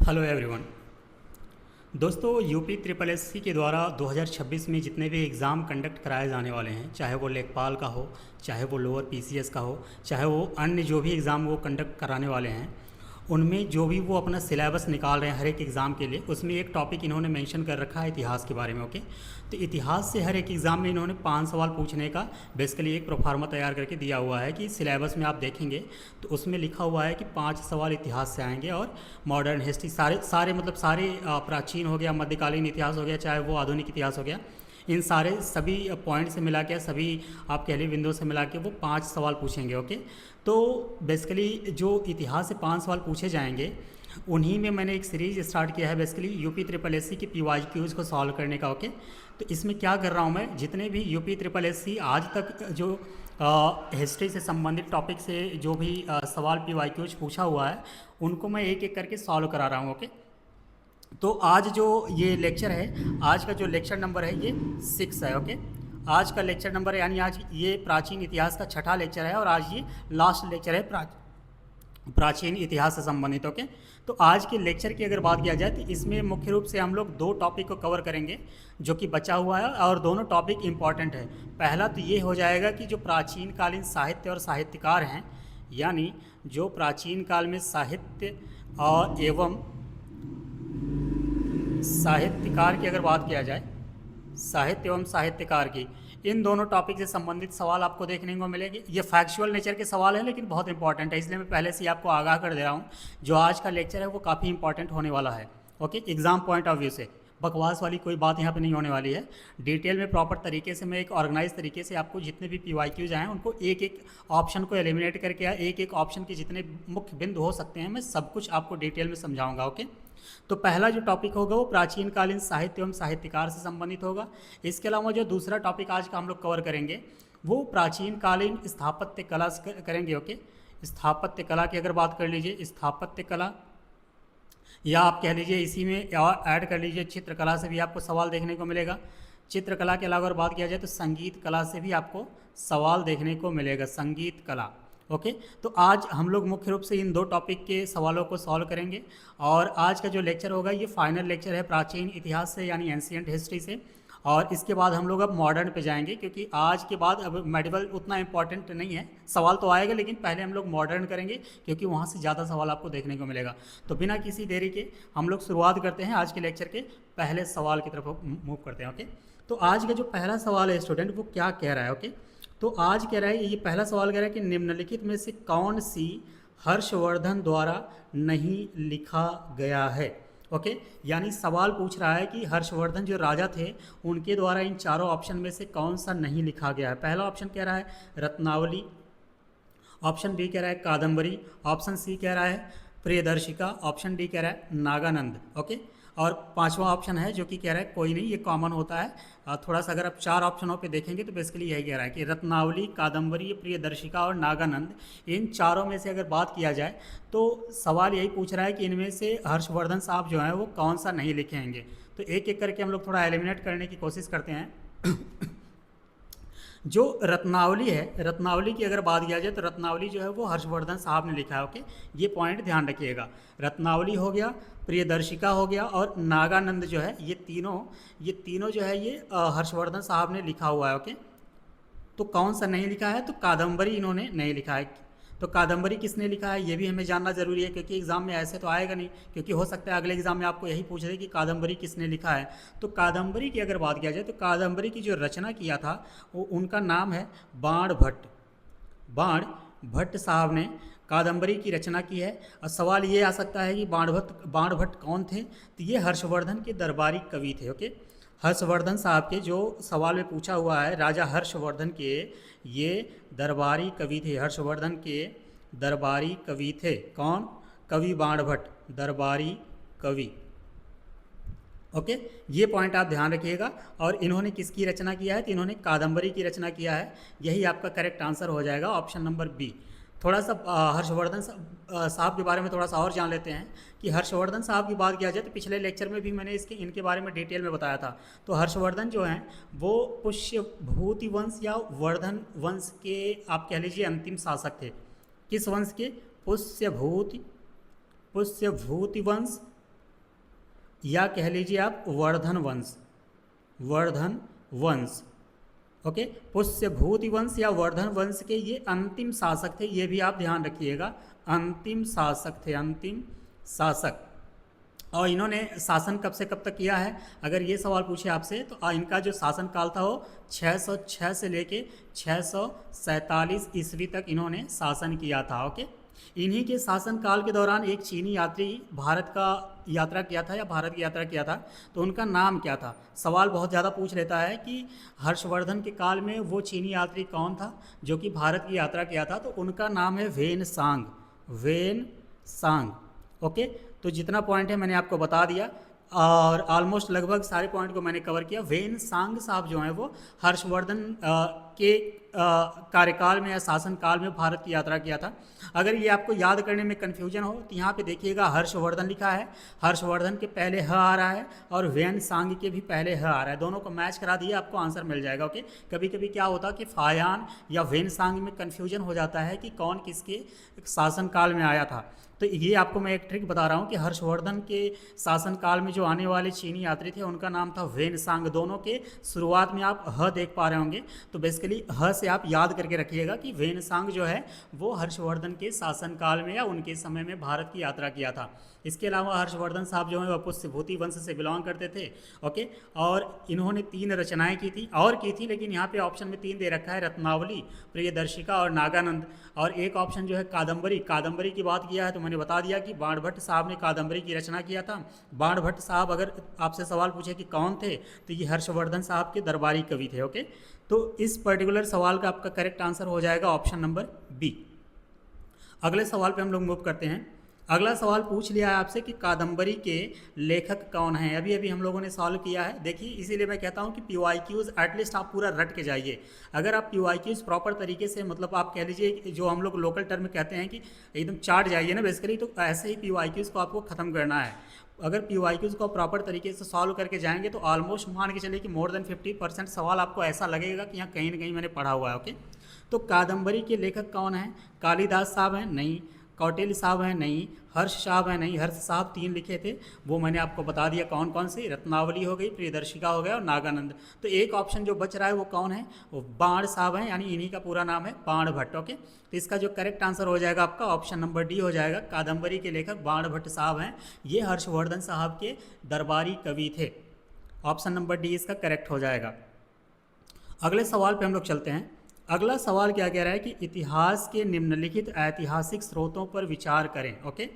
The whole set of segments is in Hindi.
Hello everyone. दोस्तों, यूपी ट्रिपल एससी के द्वारा 2026 में जितने भी एग्ज़ाम कंडक्ट कराए जाने वाले हैं, चाहे वो लेखपाल का हो, चाहे वो लोअर पीसीएस का हो, चाहे वो अन्य जो भी एग्ज़ाम वो कंडक्ट कराने वाले हैं, उनमें जो भी वो अपना सिलेबस निकाल रहे हैं हर एक एग्ज़ाम के लिए, उसमें एक टॉपिक इन्होंने मेंशन कर रखा है इतिहास के बारे में। ओके, तो इतिहास से हर एक एग्ज़ाम में इन्होंने 5 सवाल पूछने का बेसिकली एक प्रोफार्मा तैयार करके दिया हुआ है कि सिलेबस में आप देखेंगे तो उसमें लिखा हुआ है कि 5 सवाल इतिहास से आएंगे और मॉडर्न हिस्ट्री सारे सारे मतलब सारे प्राचीन हो गया, मध्यकालीन इतिहास हो गया, चाहे वो आधुनिक इतिहास हो गया, इन सारे सभी पॉइंट से मिला के, सभी आप कह लीजिए बिंदुओं से मिला के वो 5 सवाल पूछेंगे। ओके, तो बेसिकली जो इतिहास से 5 सवाल पूछे जाएंगे उन्हीं में मैंने एक सीरीज स्टार्ट किया है बेसिकली यूपी ट्रिपल एससी की पीवाई क्यूज़ को सॉल्व करने का। ओके, तो इसमें क्या कर रहा हूँ मैं, जितने भी यूपी ट्रिपल एससी आज तक जो हिस्ट्री से संबंधित टॉपिक से जो भी सवाल पीवाई क्यूज पूछा हुआ है उनको मैं एक एक करके सॉल्व करा रहा हूँ। ओके, तो आज जो ये लेक्चर है, आज का जो लेक्चर नंबर है ये 6 है। ओके, आज का लेक्चर नंबर यानी आज ये प्राचीन इतिहास का छठा लेक्चर है और आज ये लास्ट लेक्चर है प्राचीन इतिहास से संबंधित। ओके, तो आज के लेक्चर की अगर बात किया जाए तो इसमें मुख्य रूप से हम लोग 2 टॉपिक को कवर करेंगे जो कि बचा हुआ है और दोनों टॉपिक इम्पॉर्टेंट है। पहला तो ये हो जाएगा कि जो प्राचीन कालीन साहित्य और साहित्यकार हैं, यानी जो प्राचीन काल में साहित्य और एवं साहित्यकार की अगर बात किया जाए, साहित्य एवं साहित्यकार की, इन दोनों टॉपिक से संबंधित सवाल आपको देखने को मिलेंगे। ये फैक्चुअल नेचर के सवाल हैं लेकिन बहुत इंपॉर्टेंट है, इसलिए मैं पहले से ही आपको आगाह कर दे रहा हूँ जो आज का लेक्चर है वो काफ़ी इंपॉर्टेंट होने वाला है। Okay, exam point of view से बकवास वाली कोई बात यहाँ पे नहीं होने वाली है। डिटेल में प्रॉपर तरीके से मैं एक ऑर्गेनाइज तरीके से आपको जितने भी पीवाईक्यूज आए हैं उनको एक एक ऑप्शन को एलिमिनेट करके या एक एक ऑप्शन के जितने मुख्य बिंदु हो सकते हैं मैं सब कुछ आपको डिटेल में समझाऊंगा। ओके, तो पहला जो टॉपिक होगा वो प्राचीन कालीन साहित्य एवं साहित्यकार से संबंधित होगा। इसके अलावा जो दूसरा टॉपिक आज का हम लोग कवर करेंगे वो प्राचीन कालीन स्थापत्य कला से करेंगे। ओके, स्थापत्य कला की अगर बात कर लीजिए, स्थापत्य कला या आप कह लीजिए इसी में ऐड कर लीजिए चित्रकला से भी आपको सवाल देखने को मिलेगा। चित्रकला के अलावा अगर बात किया जाए तो संगीत कला से भी आपको सवाल देखने को मिलेगा, संगीत कला। ओके, तो आज हम लोग मुख्य रूप से इन 2 टॉपिक के सवालों को सॉल्व करेंगे और आज का जो लेक्चर होगा ये फाइनल लेक्चर है प्राचीन इतिहास से यानी एंशिएंट हिस्ट्री से। और इसके बाद हम लोग अब मॉडर्न पे जाएंगे क्योंकि आज के बाद अब मेडिवल उतना इंपॉर्टेंट नहीं है, सवाल तो आएगा लेकिन पहले हम लोग मॉडर्न करेंगे क्योंकि वहाँ से ज़्यादा सवाल आपको देखने को मिलेगा। तो बिना किसी देरी के हम लोग शुरुआत करते हैं आज के लेक्चर के पहले सवाल की तरफ मूव करते हैं। ओके, तो आज का जो पहला सवाल है स्टूडेंट वो क्या कह रहा है। ओके, तो आज कह रहा है, ये पहला सवाल कह रहा है कि निम्नलिखित में से कौन सी हर्षवर्धन द्वारा नहीं लिखा गया है। ओके, यानी सवाल पूछ रहा है कि हर्षवर्धन जो राजा थे उनके द्वारा इन चारों ऑप्शन में से कौन सा नहीं लिखा गया है। पहला ऑप्शन कह रहा है रत्नावली, ऑप्शन बी कह रहा है कादम्बरी, ऑप्शन सी कह रहा है प्रियदर्शिका, ऑप्शन डी कह रहा है नागानंद। ओके, और 5वां ऑप्शन है जो कि कह रहा है कोई नहीं, ये कॉमन होता है। थोड़ा सा अगर आप 4 ऑप्शनों पे देखेंगे तो बेसिकली यही कह रहा है कि रत्नावली, कादम्बरी, प्रियदर्शिका और नागानंद, इन चारों में से अगर बात किया जाए तो सवाल यही पूछ रहा है कि इनमें से हर्षवर्धन साहब जो हैं वो कौन सा नहीं लिखेंगे। तो एक एक करके हम लोग थोड़ा एलिमिनेट करने की कोशिश करते हैं। जो रत्नावली है, रत्नावली की अगर बात किया जाए तो रत्नावली जो है वो हर्षवर्धन साहब ने लिखा है। ओके, ये पॉइंट ध्यान रखिएगा, रत्नावली हो गया, प्रियदर्शिका हो गया और नागानंद जो है ये तीनों जो है ये हर्षवर्धन साहब ने लिखा हुआ है। ओके, तो कौन सा नहीं लिखा है, तो कादम्बरी इन्होंने नहीं लिखा है। तो कादम्बरी किसने लिखा है ये भी हमें जानना जरूरी है क्योंकि एग्जाम में ऐसे तो आएगा नहीं, क्योंकि हो सकता है अगले एग्जाम में आपको यही पूछ रहे कि कादम्बरी किसने लिखा है। तो कादम्बरी की अगर बात किया जाए तो कादम्बरी की जो रचना किया था वो उनका नाम है बाण भट्ट। बाण भट्ट साहब ने कादम्बरी की रचना की है। और सवाल ये आ सकता है कि बाण भट्ट कौन थे, तो ये हर्षवर्धन के दरबारी कवि थे। ओके, हर्षवर्धन साहब के जो सवाल में पूछा हुआ है, राजा हर्षवर्धन के ये दरबारी कवि थे, हर्षवर्धन के दरबारी कवि थे। कौन? कवि बाण भट्ट, दरबारी कवि। ओके, ये पॉइंट आप ध्यान रखिएगा। और इन्होंने किसकी रचना किया है, तो इन्होंने कादम्बरी की रचना किया है। यही आपका करेक्ट आंसर हो जाएगा, ऑप्शन नंबर बी। थोड़ा सा हर्षवर्धन साहब के बारे में थोड़ा सा और जान लेते हैं कि हर्षवर्धन साहब की बात किया जाए तो पिछले लेक्चर में भी मैंने इनके बारे में डिटेल में बताया था। तो हर्षवर्धन जो हैं वो पुष्यभूति वंश या वर्धन वंश के आप कह लीजिए अंतिम शासक थे। किस वंश के? पुष्यभूति वंश या कह लीजिए आप वर्धन वंश, वर्धन वंश। ओके, पुष्यभूति वंश या वर्धन वंश के ये अंतिम शासक थे, ये भी आप ध्यान रखिएगा, अंतिम शासक थे, अंतिम शासक। और इन्होंने शासन कब से कब तक किया है, अगर ये सवाल पूछे आपसे तो इनका जो शासन काल था वो 606 से लेके 647 ईस्वी तक इन्होंने शासन किया था। ओके, इन्हीं के शासन काल के दौरान एक चीनी यात्री भारत का यात्रा किया था या भारत की यात्रा किया था, तो उनका नाम क्या था। सवाल बहुत ज़्यादा पूछ लेता है कि हर्षवर्धन के काल में वो चीनी यात्री कौन था जो कि भारत की यात्रा किया था, तो उनका नाम है Hiuen Tsang, Hiuen Tsang. Okay, तो जितना पॉइंट है मैंने आपको बता दिया और ऑलमोस्ट लगभग सारे पॉइंट को मैंने कवर किया। वेन सांग साहब जो हैं वो हर्षवर्धन के कार्यकाल में या शासन काल में भारत की यात्रा किया था। अगर ये आपको याद करने में कन्फ्यूजन हो तो यहाँ पे देखिएगा हर्षवर्धन लिखा है, हर्षवर्धन के पहले ह आ रहा है और वेन सांग के भी पहले ह आ रहा है, दोनों को मैच करा दिए आपको आंसर मिल जाएगा। ओके, कभी कभी क्या होता है कि फायान या वेन सांग में कन्फ्यूजन हो जाता है कि कौन किसके शासन काल में आया था, तो ये आपको मैं एक ट्रिक बता रहा हूँ कि हर्षवर्धन के शासनकाल में जो आने वाले चीनी यात्री थे उनका नाम था वेन सांग। दोनों के शुरुआत में आप ह देख पा रहे होंगे, तो बेसिकली ह से आप याद करके रखिएगा कि वेन सांग जो है वो हर्षवर्धन के शासनकाल में या उनके समय में भारत की यात्रा किया था। इसके अलावा हर्षवर्धन साहब जो है वह पुष्यभूति वंश से बिलोंग करते थे। ओके, और इन्होंने 3 रचनाएं की थी और की थी, लेकिन यहाँ पे ऑप्शन में 3 दे रखा है, रत्नावली, प्रियदर्शिका और नागानंद, और एक ऑप्शन जो है कादम्बरी। कादम्बरी की बात किया है तो मैंने बता दिया कि बाणभट्ट साहब ने कादम्बरी की रचना किया था। बाणभट्ट साहब अगर आपसे सवाल पूछे कि कौन थे तो ये हर्षवर्धन साहब के दरबारी कवि थे। ओके, तो इस पर्टिकुलर सवाल का आपका करेक्ट आंसर हो जाएगा ऑप्शन नंबर बी। अगले सवाल पे हम लोग मूव करते हैं। अगला सवाल पूछ लिया है आपसे कि कादम्बरी के लेखक कौन हैं, अभी अभी हम लोगों ने सॉल्व किया है। देखिए, इसीलिए मैं कहता हूं कि PYQs एटलीस्ट आप पूरा रट के जाइए। अगर आप PYQs प्रॉपर तरीके से, मतलब आप कह लीजिए जो हम लोग लोकल टर्म में कहते हैं कि एकदम चाट जाइए ना बेसिकली, तो ऐसे ही PYQs को आपको ख़त्म करना है। अगर PYQs को प्रॉपर तरीके से सॉल्व करके जाएंगे तो ऑलमोस्ट मान के चलिए कि मोर देन 50% सवाल आपको ऐसा लगेगा कि यहाँ कहीं ना कहीं मैंने पढ़ा हुआ है। ओके, तो कादम्बरी के लेखक कौन हैं? कालिदास साहब हैं? नहीं। कौटिल्य साहब हैं? नहीं। हर्ष साहब हैं? नहीं। हर्ष साहब 3 लिखे थे, वो मैंने आपको बता दिया कौन कौन से, रत्नावली हो गई, प्रियदर्शिका हो गया और नागानंद। तो एक ऑप्शन जो बच रहा है वो कौन है? वो बाण साहब हैं, यानी इन्हीं का पूरा नाम है बाणभट्ट। ओके, तो इसका जो करेक्ट आंसर हो जाएगा आपका ऑप्शन नंबर डी हो जाएगा। कादम्बरी के लेखक बाणभट्ट साहब हैं, ये हर्षवर्धन साहब के दरबारी कवि थे। ऑप्शन नंबर डी इसका करेक्ट हो जाएगा। अगले सवाल पे हम लोग चलते हैं। अगला सवाल क्या कह रहा है कि इतिहास के निम्नलिखित ऐतिहासिक स्रोतों पर विचार करें। ओके,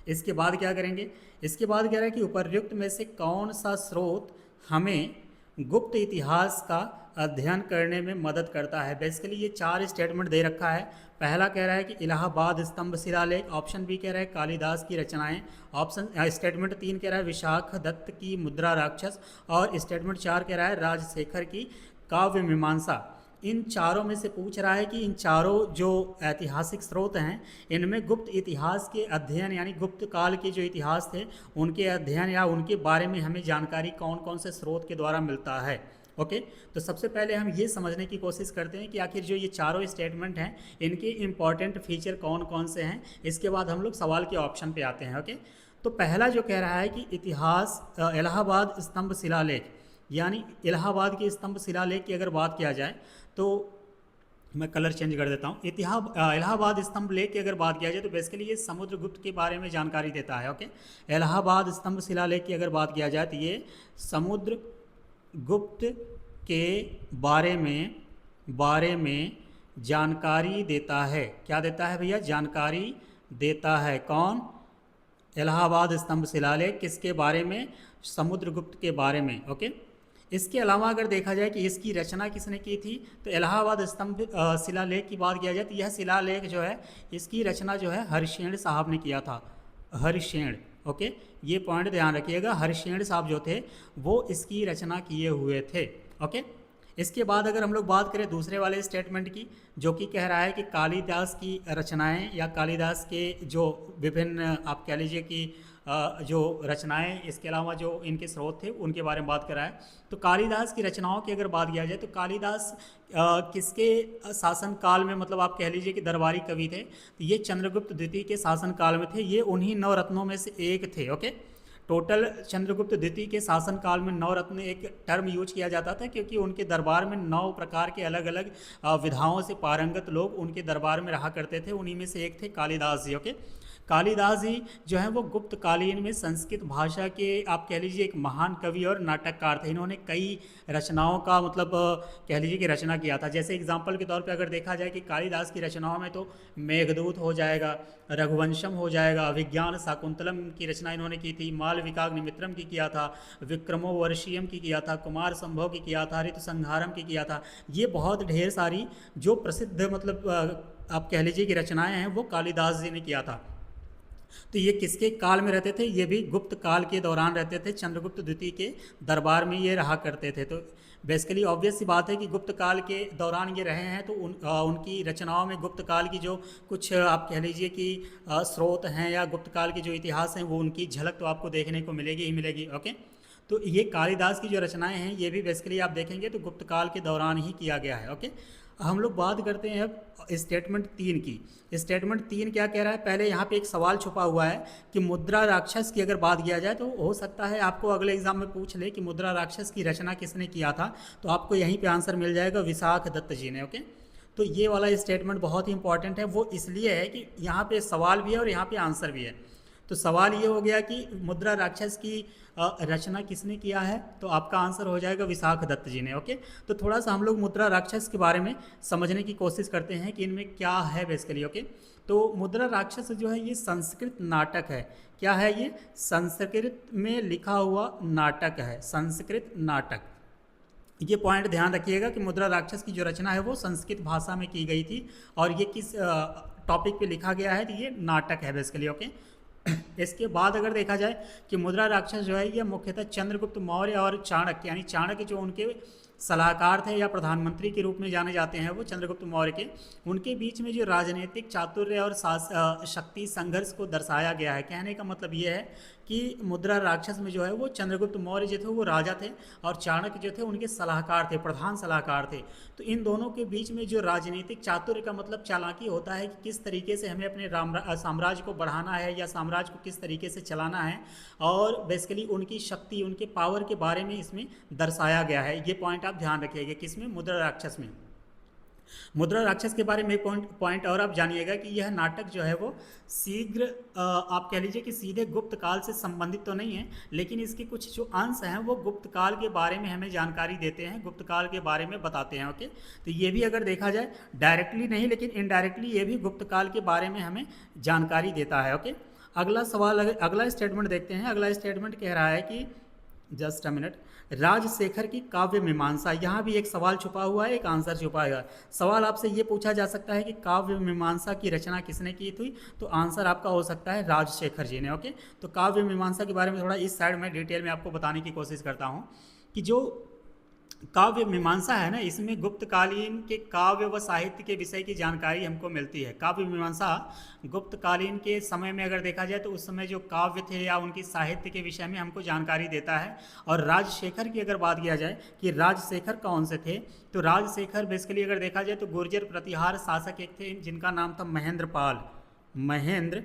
इसके बाद क्या करेंगे? इसके बाद कह रहा है कि उपर्युक्त में से कौन सा स्रोत हमें गुप्त इतिहास का अध्ययन करने में मदद करता है। बेसिकली ये 4 स्टेटमेंट दे रखा है। पहला कह रहा है कि इलाहाबाद स्तंभ शिलालेख, ऑप्शन बी कह रहा है कालिदास की रचनाएं, ऑप्शन स्टेटमेंट 3 कह रहा है विशाख दत्त की मुद्रा राक्षस, और स्टेटमेंट 4 कह रहा है राजशेखर की काव्य मीमांसा। इन चारों में से पूछ रहा है कि इन चारों जो ऐतिहासिक स्रोत हैं इनमें गुप्त इतिहास के अध्ययन, यानी गुप्त काल के जो इतिहास थे उनके अध्ययन या उनके बारे में हमें जानकारी कौन कौन से स्रोत के द्वारा मिलता है। ओके, तो सबसे पहले हम ये समझने की कोशिश करते हैं कि आखिर जो ये चारों स्टेटमेंट हैं इनके इम्पॉर्टेंट फीचर कौन कौन से हैं। इसके बाद हम लोग सवाल के ऑप्शन पे आते हैं। ओके, तो पहला जो कह रहा है कि इतिहास इलाहाबाद स्तंभ शिलालेख, यानी इलाहाबाद के स्तंभ शिलालेख की अगर बात किया जाए तो मैं कलर चेंज कर देता हूँ। इलाहाबाद स्तंभ लेख की अगर बात किया जाए तो बेसिकली ये समुद्रगुप्त के बारे में जानकारी देता है। ओके, इलाहाबाद स्तंभ शिलालेख की अगर बात किया जाए तो ये समुद्रगुप्त के बारे में जानकारी देता है। क्या देता है भैया? जानकारी देता है। कौन? इलाहाबाद स्तंभ शिलालेख किसके बारे में? समुद्रगुप्त के बारे में। ओके, इसके अलावा अगर देखा जाए कि इसकी रचना किसने की थी तो इलाहाबाद स्तंभ शिलालेख की बात किया जाए तो यह शिलालेख जो है इसकी रचना जो है हरिशेण साहब ने किया था। हरिशेण। ओके, ये पॉइंट ध्यान रखिएगा, हरिशेण साहब जो थे वो इसकी रचना किए हुए थे। ओके, इसके बाद अगर हम लोग बात करें दूसरे वाले स्टेटमेंट की, जो कि कह रहा है कि कालिदास की रचनाएं या कालिदास के जो विभिन्न आप कह लीजिए कि जो रचनाएं, इसके अलावा जो इनके स्रोत थे उनके बारे में बात कर रहा है। तो कालिदास की रचनाओं की अगर बात किया जाए तो कालिदास किसके शासन काल में, मतलब आप कह लीजिए कि दरबारी कवि थे, तो ये चंद्रगुप्त द्वितीय के शासन काल में थे। ये उन्हीं 9 रत्नों में से एक थे। ओके, टोटल चंद्रगुप्त द्वितीय के शासनकाल में नवरत्न एक टर्म यूज किया जाता था, क्योंकि उनके दरबार में 9 प्रकार के अलग अलग विधाओं से पारंगत लोग उनके दरबार में रहा करते थे। उन्हीं में से एक थे कालिदास जी। ओके, कालिदास जी जो है वो गुप्त कालीन में संस्कृत भाषा के आप कह लीजिए एक महान कवि और नाटककार थे। इन्होंने कई रचनाओं का मतलब कह लीजिए कि रचना किया था। जैसे एग्जाम्पल के तौर पे अगर देखा जाए कि कालिदास की रचनाओं में तो मेघदूत हो जाएगा, रघुवंशम हो जाएगा, अभिज्ञान शाकुंतलम की रचना इन्होंने की थी, मालविकाग्निमित्रम की किया था, विक्रमोर्वशीयम की किया था, कुमार संभव की किया था, ऋतु संहारम की किया था। ये बहुत ढेर सारी जो प्रसिद्ध मतलब आप कह लीजिए कि रचनाएं हैं वो कालिदास जी ने किया था। तो ये किसके काल में रहते थे? ये भी गुप्त काल के दौरान रहते थे, चंद्रगुप्त द्वितीय के दरबार में ये रहा करते थे। तो बेसिकली ऑब्वियस सी बात है कि गुप्त काल के दौरान ये रहे हैं, तो उनकी रचनाओं में गुप्त काल की जो कुछ आप कह लीजिए कि स्रोत हैं या गुप्त काल के जो इतिहास हैं वो उनकी झलक तो आपको देखने को मिलेगी ही मिलेगी। ओके, तो ये कालिदास की जो रचनाएं हैं ये भी बेसिकली आप देखेंगे तो गुप्त काल के दौरान ही किया गया है। ओके, हम लोग बात करते हैं अब स्टेटमेंट 3 की। स्टेटमेंट 3 क्या कह रहा है? पहले यहाँ पे एक सवाल छुपा हुआ है कि मुद्रा राक्षस की अगर बात किया जाए तो हो सकता है आपको अगले एग्जाम में पूछ ले कि मुद्रा राक्षस की रचना किसने किया था, तो आपको यहीं पे आंसर मिल जाएगा, विशाख दत्त जी ने। ओके, तो ये वाला स्टेटमेंट बहुत ही इंपॉर्टेंट है। वो इसलिए है कि यहाँ पे सवाल भी है और यहाँ पे आंसर भी है। तो सवाल ये हो गया कि मुद्रा राक्षस की रचना किसने किया है, तो आपका आंसर हो जाएगा विशाख दत्त जी ने। ओके, तो थोड़ा सा हम लोग मुद्रा राक्षस के बारे में समझने की कोशिश करते हैं कि इनमें क्या है बेसिकली। ओके, तो मुद्रा राक्षस जो है ये संस्कृत नाटक है। क्या है ये? संस्कृत में लिखा हुआ नाटक है, संस्कृत नाटक। ये पॉइंट ध्यान रखिएगा कि मुद्रा राक्षस की जो रचना है वो संस्कृत भाषा में की गई थी और ये किस टॉपिक पे लिखा गया है, तो ये नाटक है बेसिकली। ओके, इसके बाद अगर देखा जाए कि मुद्रा राक्षस जो है ये मुख्यतः चंद्रगुप्त मौर्य और चाणक्य, यानी चाणक्य जो उनके सलाहकार थे या प्रधानमंत्री के रूप में जाने जाते हैं वो चंद्रगुप्त मौर्य के, उनके बीच में जो राजनीतिक चातुर्य और शक्ति संघर्ष को दर्शाया गया है। कहने का मतलब ये है कि मुद्रा राक्षस में जो है वो चंद्रगुप्त मौर्य जो थे वो राजा थे और चाणक्य जो थे उनके सलाहकार थे, प्रधान सलाहकार थे। तो इन दोनों के बीच में जो राजनीतिक चातुर्य का मतलब चालाकी होता है कि किस तरीके से हमें अपने साम्राज्य को बढ़ाना है या साम्राज्य को किस तरीके से चलाना है, और बेसिकली उनकी शक्ति, उनके पावर के बारे में इसमें दर्शाया गया है। ये पॉइंट आप ध्यान रखिएगा किसमें? मुद्रा राक्षस में। मुद्रा राक्षस के बारे में एक पॉइंट और आप जानिएगा कि यह नाटक जो है वो शीघ्र आप कह लीजिए कि सीधे गुप्त काल से संबंधित तो नहीं है, लेकिन इसके कुछ जो अंश हैं वो गुप्त काल के बारे में हमें जानकारी देते हैं, गुप्त काल के बारे में बताते हैं। ओके, तो ये भी अगर देखा जाए डायरेक्टली नहीं लेकिन इनडायरेक्टली ये भी गुप्त काल के बारे में हमें जानकारी देता है। ओके, अगला सवाल, अगला स्टेटमेंट देखते हैं। अगला स्टेटमेंट कह रहा है कि जस्ट अ मिनट, राजशेखर की काव्य मीमांसा। यहाँ भी एक सवाल छुपा हुआ है, एक आंसर छुपा हुआ है। सवाल आपसे ये पूछा जा सकता है कि काव्य मीमांसा की रचना किसने की थी, तो आंसर आपका हो सकता है राजशेखर जी ने। ओके, तो काव्य मीमांसा के बारे में थोड़ा इस साइड में डिटेल में आपको बताने की कोशिश करता हूँ कि जो काव्य मीमांसा है ना, इसमें गुप्त कालीन के काव्य व साहित्य के विषय की जानकारी हमको मिलती है। काव्य मीमांसा गुप्त कालीन के समय में अगर देखा जाए तो उस समय जो काव्य थे या उनकी साहित्य के विषय में हमको जानकारी देता है। और राजशेखर की अगर बात किया जाए कि राजशेखर कौन से थे, तो राजशेखर बेसिकली अगर देखा जाए तो गुर्जर प्रतिहार शासक एक थे जिनका नाम था महेंद्र पाल। महेंद्र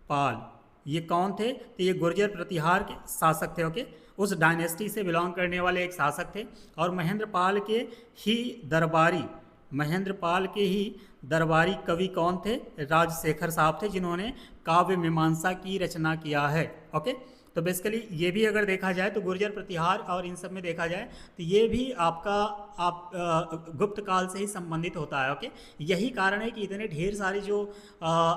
पाल ये कौन थे? तो ये गुर्जर प्रतिहार के शासक थे। ओके, उस डायनेस्टी से बिलोंग करने वाले एक शासक थे। और महेंद्र पाल के ही दरबारी कवि कौन थे? राजशेखर साहब थे, जिन्होंने काव्य मीमांसा की रचना किया है। ओके, तो बेसिकली ये भी अगर देखा जाए तो गुर्जर प्रतिहार और इन सब में देखा जाए तो ये भी आपका गुप्त काल से ही संबंधित होता है। ओके, यही कारण है कि इतने ढेर सारी जो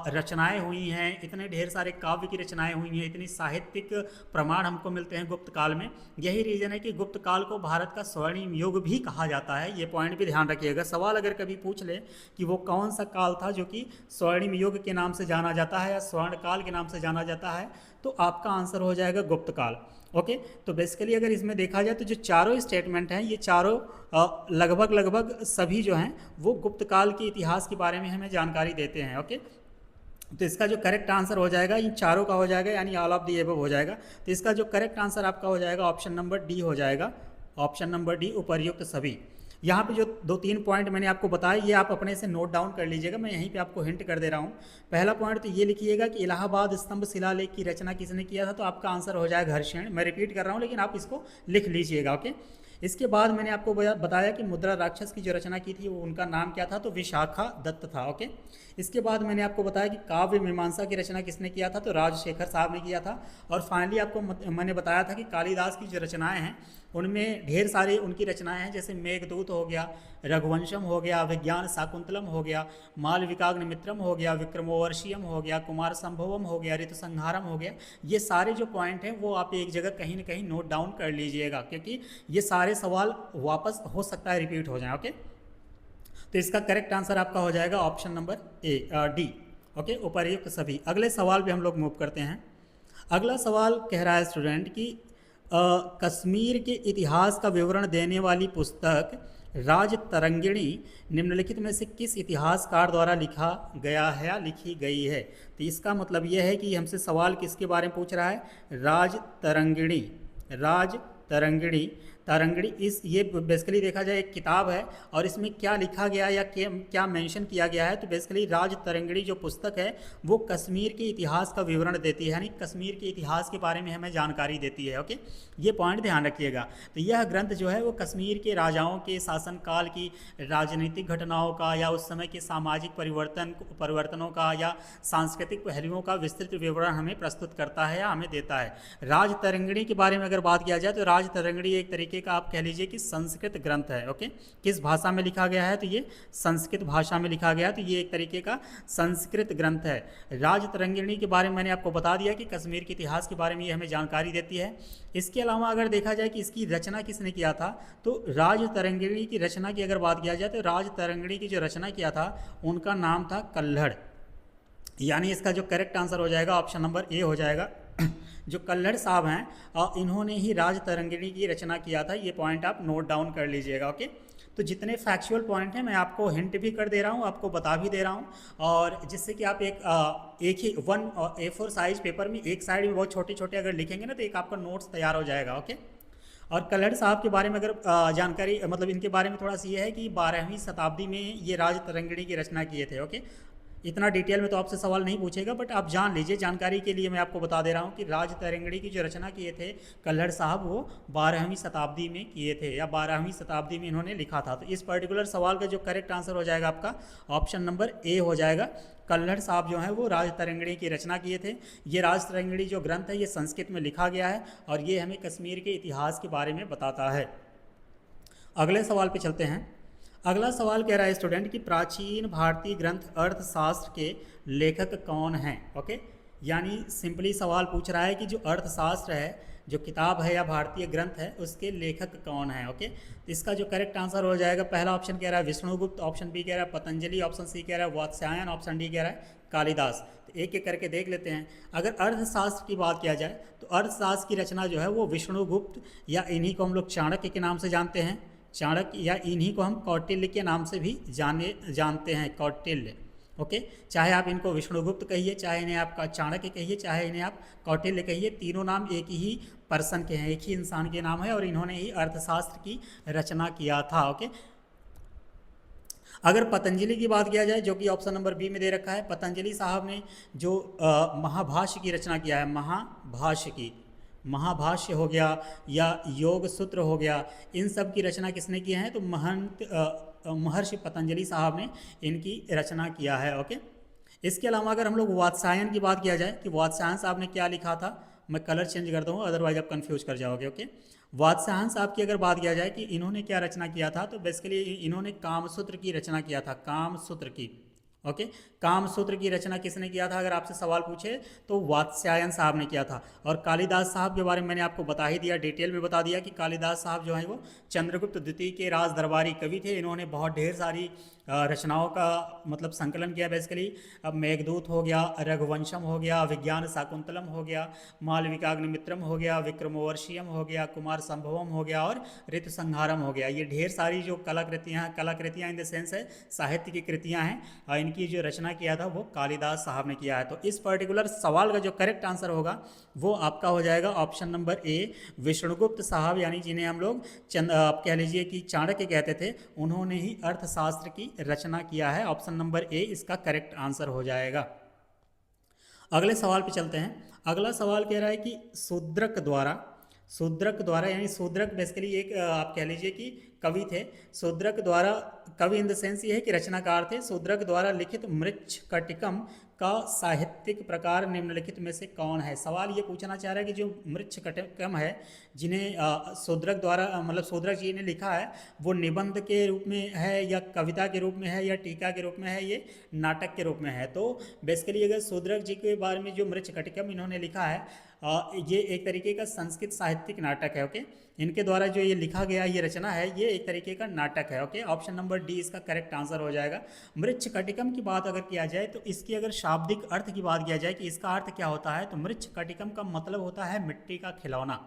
रचनाएं हुई हैं, इतने ढेर सारे काव्य की रचनाएं हुई हैं, इतनी साहित्यिक प्रमाण हमको मिलते हैं गुप्त काल में। यही रीज़न है कि गुप्त काल को भारत का स्वर्णिम युग भी कहा जाता है। ये पॉइंट भी ध्यान रखिएगा। सवाल अगर कभी पूछ ले कि वो कौन सा काल था जो कि स्वर्णिम युग के नाम से जाना जाता है या स्वर्ण काल के नाम से जाना जाता है, तो आपका आंसर हो जाएगा गुप्त काल। ओके, तो बेसिकली अगर इसमें देखा जाए तो जो चारों स्टेटमेंट हैं ये चारों लगभग सभी जो हैं वो गुप्त काल के इतिहास के बारे में हमें जानकारी देते हैं। ओके, तो इसका जो करेक्ट आंसर हो जाएगा इन चारों का हो जाएगा, यानी ऑल ऑफ दी एबव हो जाएगा। तो इसका जो करेक्ट आंसर आपका हो जाएगा ऑप्शन नंबर डी हो जाएगा। ऑप्शन नंबर डी, उपर्युक्त सभी। यहाँ पे जो 2-3 पॉइंट मैंने आपको बताया ये आप अपने से नोट डाउन कर लीजिएगा, मैं यहीं पे आपको हिंट कर दे रहा हूँ। पहला पॉइंट तो ये लिखिएगा कि इलाहाबाद स्तंभ शिलालेख की रचना किसने किया था, तो आपका आंसर हो जाएगा घर्षण। मैं रिपीट कर रहा हूँ लेकिन आप इसको लिख लीजिएगा, ओके। इसके बाद मैंने आपको बताया कि मुद्रा राक्षस की जो रचना की थी वो उनका नाम क्या था, तो विशाखा दत्त था, ओके। इसके बाद मैंने आपको बताया कि काव्य मीमांसा की रचना किसने किया था, तो राजशेखर साहब ने किया था। और फाइनली आपको मैंने बताया था कि कालिदास की जो रचनाएं हैं उनमें ढेर सारी उनकी रचनाएं हैं, जैसे मेघदूत हो गया, रघुवंशम हो गया, विज्ञान शाकुंतलम हो गया, मालविकाग्निमित्रम हो गया, विक्रमोर्वशीयम हो गया, कुमार संभवम हो गया, ऋतुसंहारम हो गया। ये सारे जो पॉइंट हैं वो आप एक जगह कहीं ना कहीं नोट डाउन कर लीजिएगा, क्योंकि ये सारे सवाल वापस हो सकता है रिपीट हो जाए, ओके। तो इसका करेक्ट आंसर आपका हो जाएगा ऑप्शन नंबर डी, ओके, उपर्युक्त सभी। अगले सवाल पे हम लोग मूव करते हैं। अगला सवाल कह रहा है स्टूडेंट कि कश्मीर के इतिहास का विवरण देने वाली पुस्तक राज तरंगिणी निम्नलिखित में से किस इतिहासकार द्वारा लिखा गया है या लिखी गई है। तो इसका मतलब यह है कि हमसे सवाल किसके बारे में पूछ रहा है, राज तरंगिणी। राज तरंगिणी तरंगिणी इस ये बेसिकली देखा जाए एक किताब है, और इसमें क्या लिखा गया या क्या मेंशन किया गया है, तो बेसिकली राज तरंगिणी जो पुस्तक है वो कश्मीर के इतिहास का विवरण देती है, यानी कश्मीर के इतिहास के बारे में हमें जानकारी देती है, ओके। ये पॉइंट ध्यान रखिएगा। तो यह ग्रंथ जो है वो कश्मीर के राजाओं के शासनकाल की राजनीतिक घटनाओं का या उस समय के सामाजिक परिवर्तनों का या सांस्कृतिक पहलुओं का विस्तृत विवरण हमें प्रस्तुत करता है या हमें देता है। राज तरंगिणी के बारे में अगर बात किया जाए तो राज तरंगिणी एक तरीके का आप कह लीजिए कि संस्कृत ग्रंथ है, ओके। किस भाषा में लिखा गया है, तो ये संस्कृत भाषा में लिखा गया है, तो ये एक तरीके का संस्कृत ग्रंथ है। राज तरंगिणी के बारे में मैंने आपको बता दिया कि कश्मीर के इतिहास के बारे में ये हमें जानकारी देती है। इसके अलावा अगर देखा जाए कि इसकी रचना किसने किया था, तो राज तरंगिणी की रचना की अगर बात किया जाए तो राज तरंगिणी की जो रचना किया था उनका नाम था कल्हड़, यानी इसका जो करेक्ट आंसर हो जाएगा ऑप्शन नंबर ए हो जाएगा। जो कल्हड़ साहब हैं और इन्होंने ही राज तरंगिणी की रचना किया था। ये पॉइंट आप नोट डाउन कर लीजिएगा, ओके। तो जितने फैक्चुअल पॉइंट हैं मैं आपको हिंट भी कर दे रहा हूँ, आपको बता भी दे रहा हूँ, और जिससे कि आप एक ही A4 साइज पेपर में एक साइड में बहुत छोटे छोटे अगर लिखेंगे ना तो एक आपका नोट्स तैयार हो जाएगा, ओके। और कल्हड़ साहब के बारे में अगर जानकारी मतलब इनके बारे में थोड़ा सा ये है कि 12वीं शताब्दी में ये राज तरंगिणी की रचना किए थे, ओके। इतना डिटेल में तो आपसे सवाल नहीं पूछेगा, बट आप जान लीजिए, जानकारी के लिए मैं आपको बता दे रहा हूँ कि राज तरंगिणी की जो रचना किए थे कल्हड़ साहब वो 12वीं शताब्दी में किए थे या 12वीं शताब्दी में इन्होंने लिखा था। तो इस पर्टिकुलर सवाल का जो करेक्ट आंसर हो जाएगा आपका ऑप्शन नंबर ए हो जाएगा। कल्हड़ साहब जो हैं वो राज तरंगिणी की रचना किए थे। ये राज तरंगिणी जो ग्रंथ है ये संस्कृत में लिखा गया है और ये हमें कश्मीर के इतिहास के बारे में बताता है। अगले सवाल पे चलते हैं। अगला सवाल कह रहा है स्टूडेंट कि प्राचीन भारतीय ग्रंथ अर्थशास्त्र के लेखक कौन हैं, ओके। यानी सिंपली सवाल पूछ रहा है कि जो अर्थशास्त्र है, जो किताब है या भारतीय ग्रंथ है, उसके लेखक कौन हैं, ओके। तो इसका जो करेक्ट आंसर हो जाएगा, पहला ऑप्शन कह रहा है विष्णुगुप्त, ऑप्शन बी कह रहा है पतंजलि, ऑप्शन सी कह रहा है वात्स्यायन, ऑप्शन डी कह रहा है कालिदास। तो एक एक करके देख लेते हैं। अगर अर्थशास्त्र की बात किया जाए तो अर्थशास्त्र की रचना जो है वो विष्णुगुप्त या इन्हीं को हम लोग चाणक्य के नाम से जानते हैं, चाणक्य, या इन्हीं को हम कौटिल्य के नाम से भी जानते हैं, कौटिल्य, ओके। चाहे आप इनको विष्णुगुप्त कहिए, चाहे इन्हें आप चाणक्य कहिए, चाहे इन्हें आप कौटिल्य कहिए, तीनों नाम एक ही पर्सन के हैं, एक ही इंसान के नाम है और इन्होंने ही अर्थशास्त्र की रचना किया था, ओके। अगर पतंजलि की बात किया जाए, जो कि ऑप्शन नंबर बी में दे रखा है, पतंजलि साहब ने जो महाभाष्य की रचना किया है, महाभाष्य हो गया या योग सूत्र हो गया, इन सब की रचना किसने की है, तो महर्षि पतंजलि साहब ने इनकी रचना किया है, ओके। इसके अलावा अगर हम लोग वात्स्यायन की बात किया जाए कि वात्स्यायन साहब ने क्या लिखा था, मैं कलर चेंज कर दूँगा अदरवाइज आप कंफ्यूज कर जाओगे, ओके। वात्स्यायन साहब की अगर बात किया जाए कि इन्होंने क्या रचना किया था, तो बेसिकली इन्होंने कामसूत्र की रचना किया था, कामसूत्र की, ओके। कामसूत्र की रचना किसने किया था अगर आपसे सवाल पूछे तो वात्स्यायन साहब ने किया था। और कालिदास साहब के बारे में मैंने आपको बता ही दिया, डिटेल में बता दिया कि कालिदास साहब जो हैं वो चंद्रगुप्त द्वितीय के राज दरबारी कवि थे। इन्होंने बहुत ढेर सारी रचनाओं का मतलब संकलन किया बेसिकली। अब मेघदूत हो गया, रघुवंशम हो गया, विज्ञान शाकुंतलम हो गया, मालविकाग्निमित्रम हो गया, विक्रमोर्वशीयम हो गया, कुमार संभवम हो गया और ऋतु संहारम हो गया। ये ढेर सारी जो कलाकृतियाँ इन द सेंस है साहित्य की कृतियाँ हैं, और इनकी जो रचना किया था वो कालिदास साहब ने किया है। तो इस पर्टिकुलर सवाल का जो करेक्ट आंसर होगा वो आपका हो जाएगा ऑप्शन नंबर ए, विष्णुगुप्त साहब, यानी जिन्हें हम लोग आप कह लीजिए कि चाणक्य कहते थे, उन्होंने ही अर्थशास्त्र की रचना किया है। ऑप्शन नंबर ए इसका करेक्ट आंसर हो जाएगा। अगले सवाल पे चलते हैं। अगला सवाल कह रहा है कि शूद्रक द्वारा यानी शूद्रक बेसिकली एक आप कह लीजिए कि कवि थे। शूद्रक द्वारा, कवि इन द सेंस ये है कि रचनाकार थे। शूद्रक द्वारा लिखित मृच्छकटिकम का साहित्यिक प्रकार निम्नलिखित में से कौन है। सवाल ये पूछना चाह रहा है कि जो मृच्छकटिकम है, जिन्हें शूद्रक द्वारा मतलब शूद्रक जी ने लिखा है, वो निबंध के रूप में है या कविता के रूप में है या टीका के रूप में है, ये नाटक के रूप में है। तो बेसिकली अगर शूद्रक जी के बारे में जो मृच्छकटिकम इन्होंने लिखा है, ये एक तरीके का संस्कृत साहित्यिक नाटक है। ओके, इनके द्वारा जो ये लिखा गया ये रचना है, ये एक तरीके का नाटक है। ओके, ऑप्शन नंबर डी इसका करेक्ट आंसर हो जाएगा। मृच्छकटिकम की बात अगर किया जाए तो इसकी अगर शाब्दिक अर्थ की बात किया जाए कि इसका अर्थ क्या होता है, तो मृच्छकटिकम का मतलब होता है मिट्टी का खिलौना।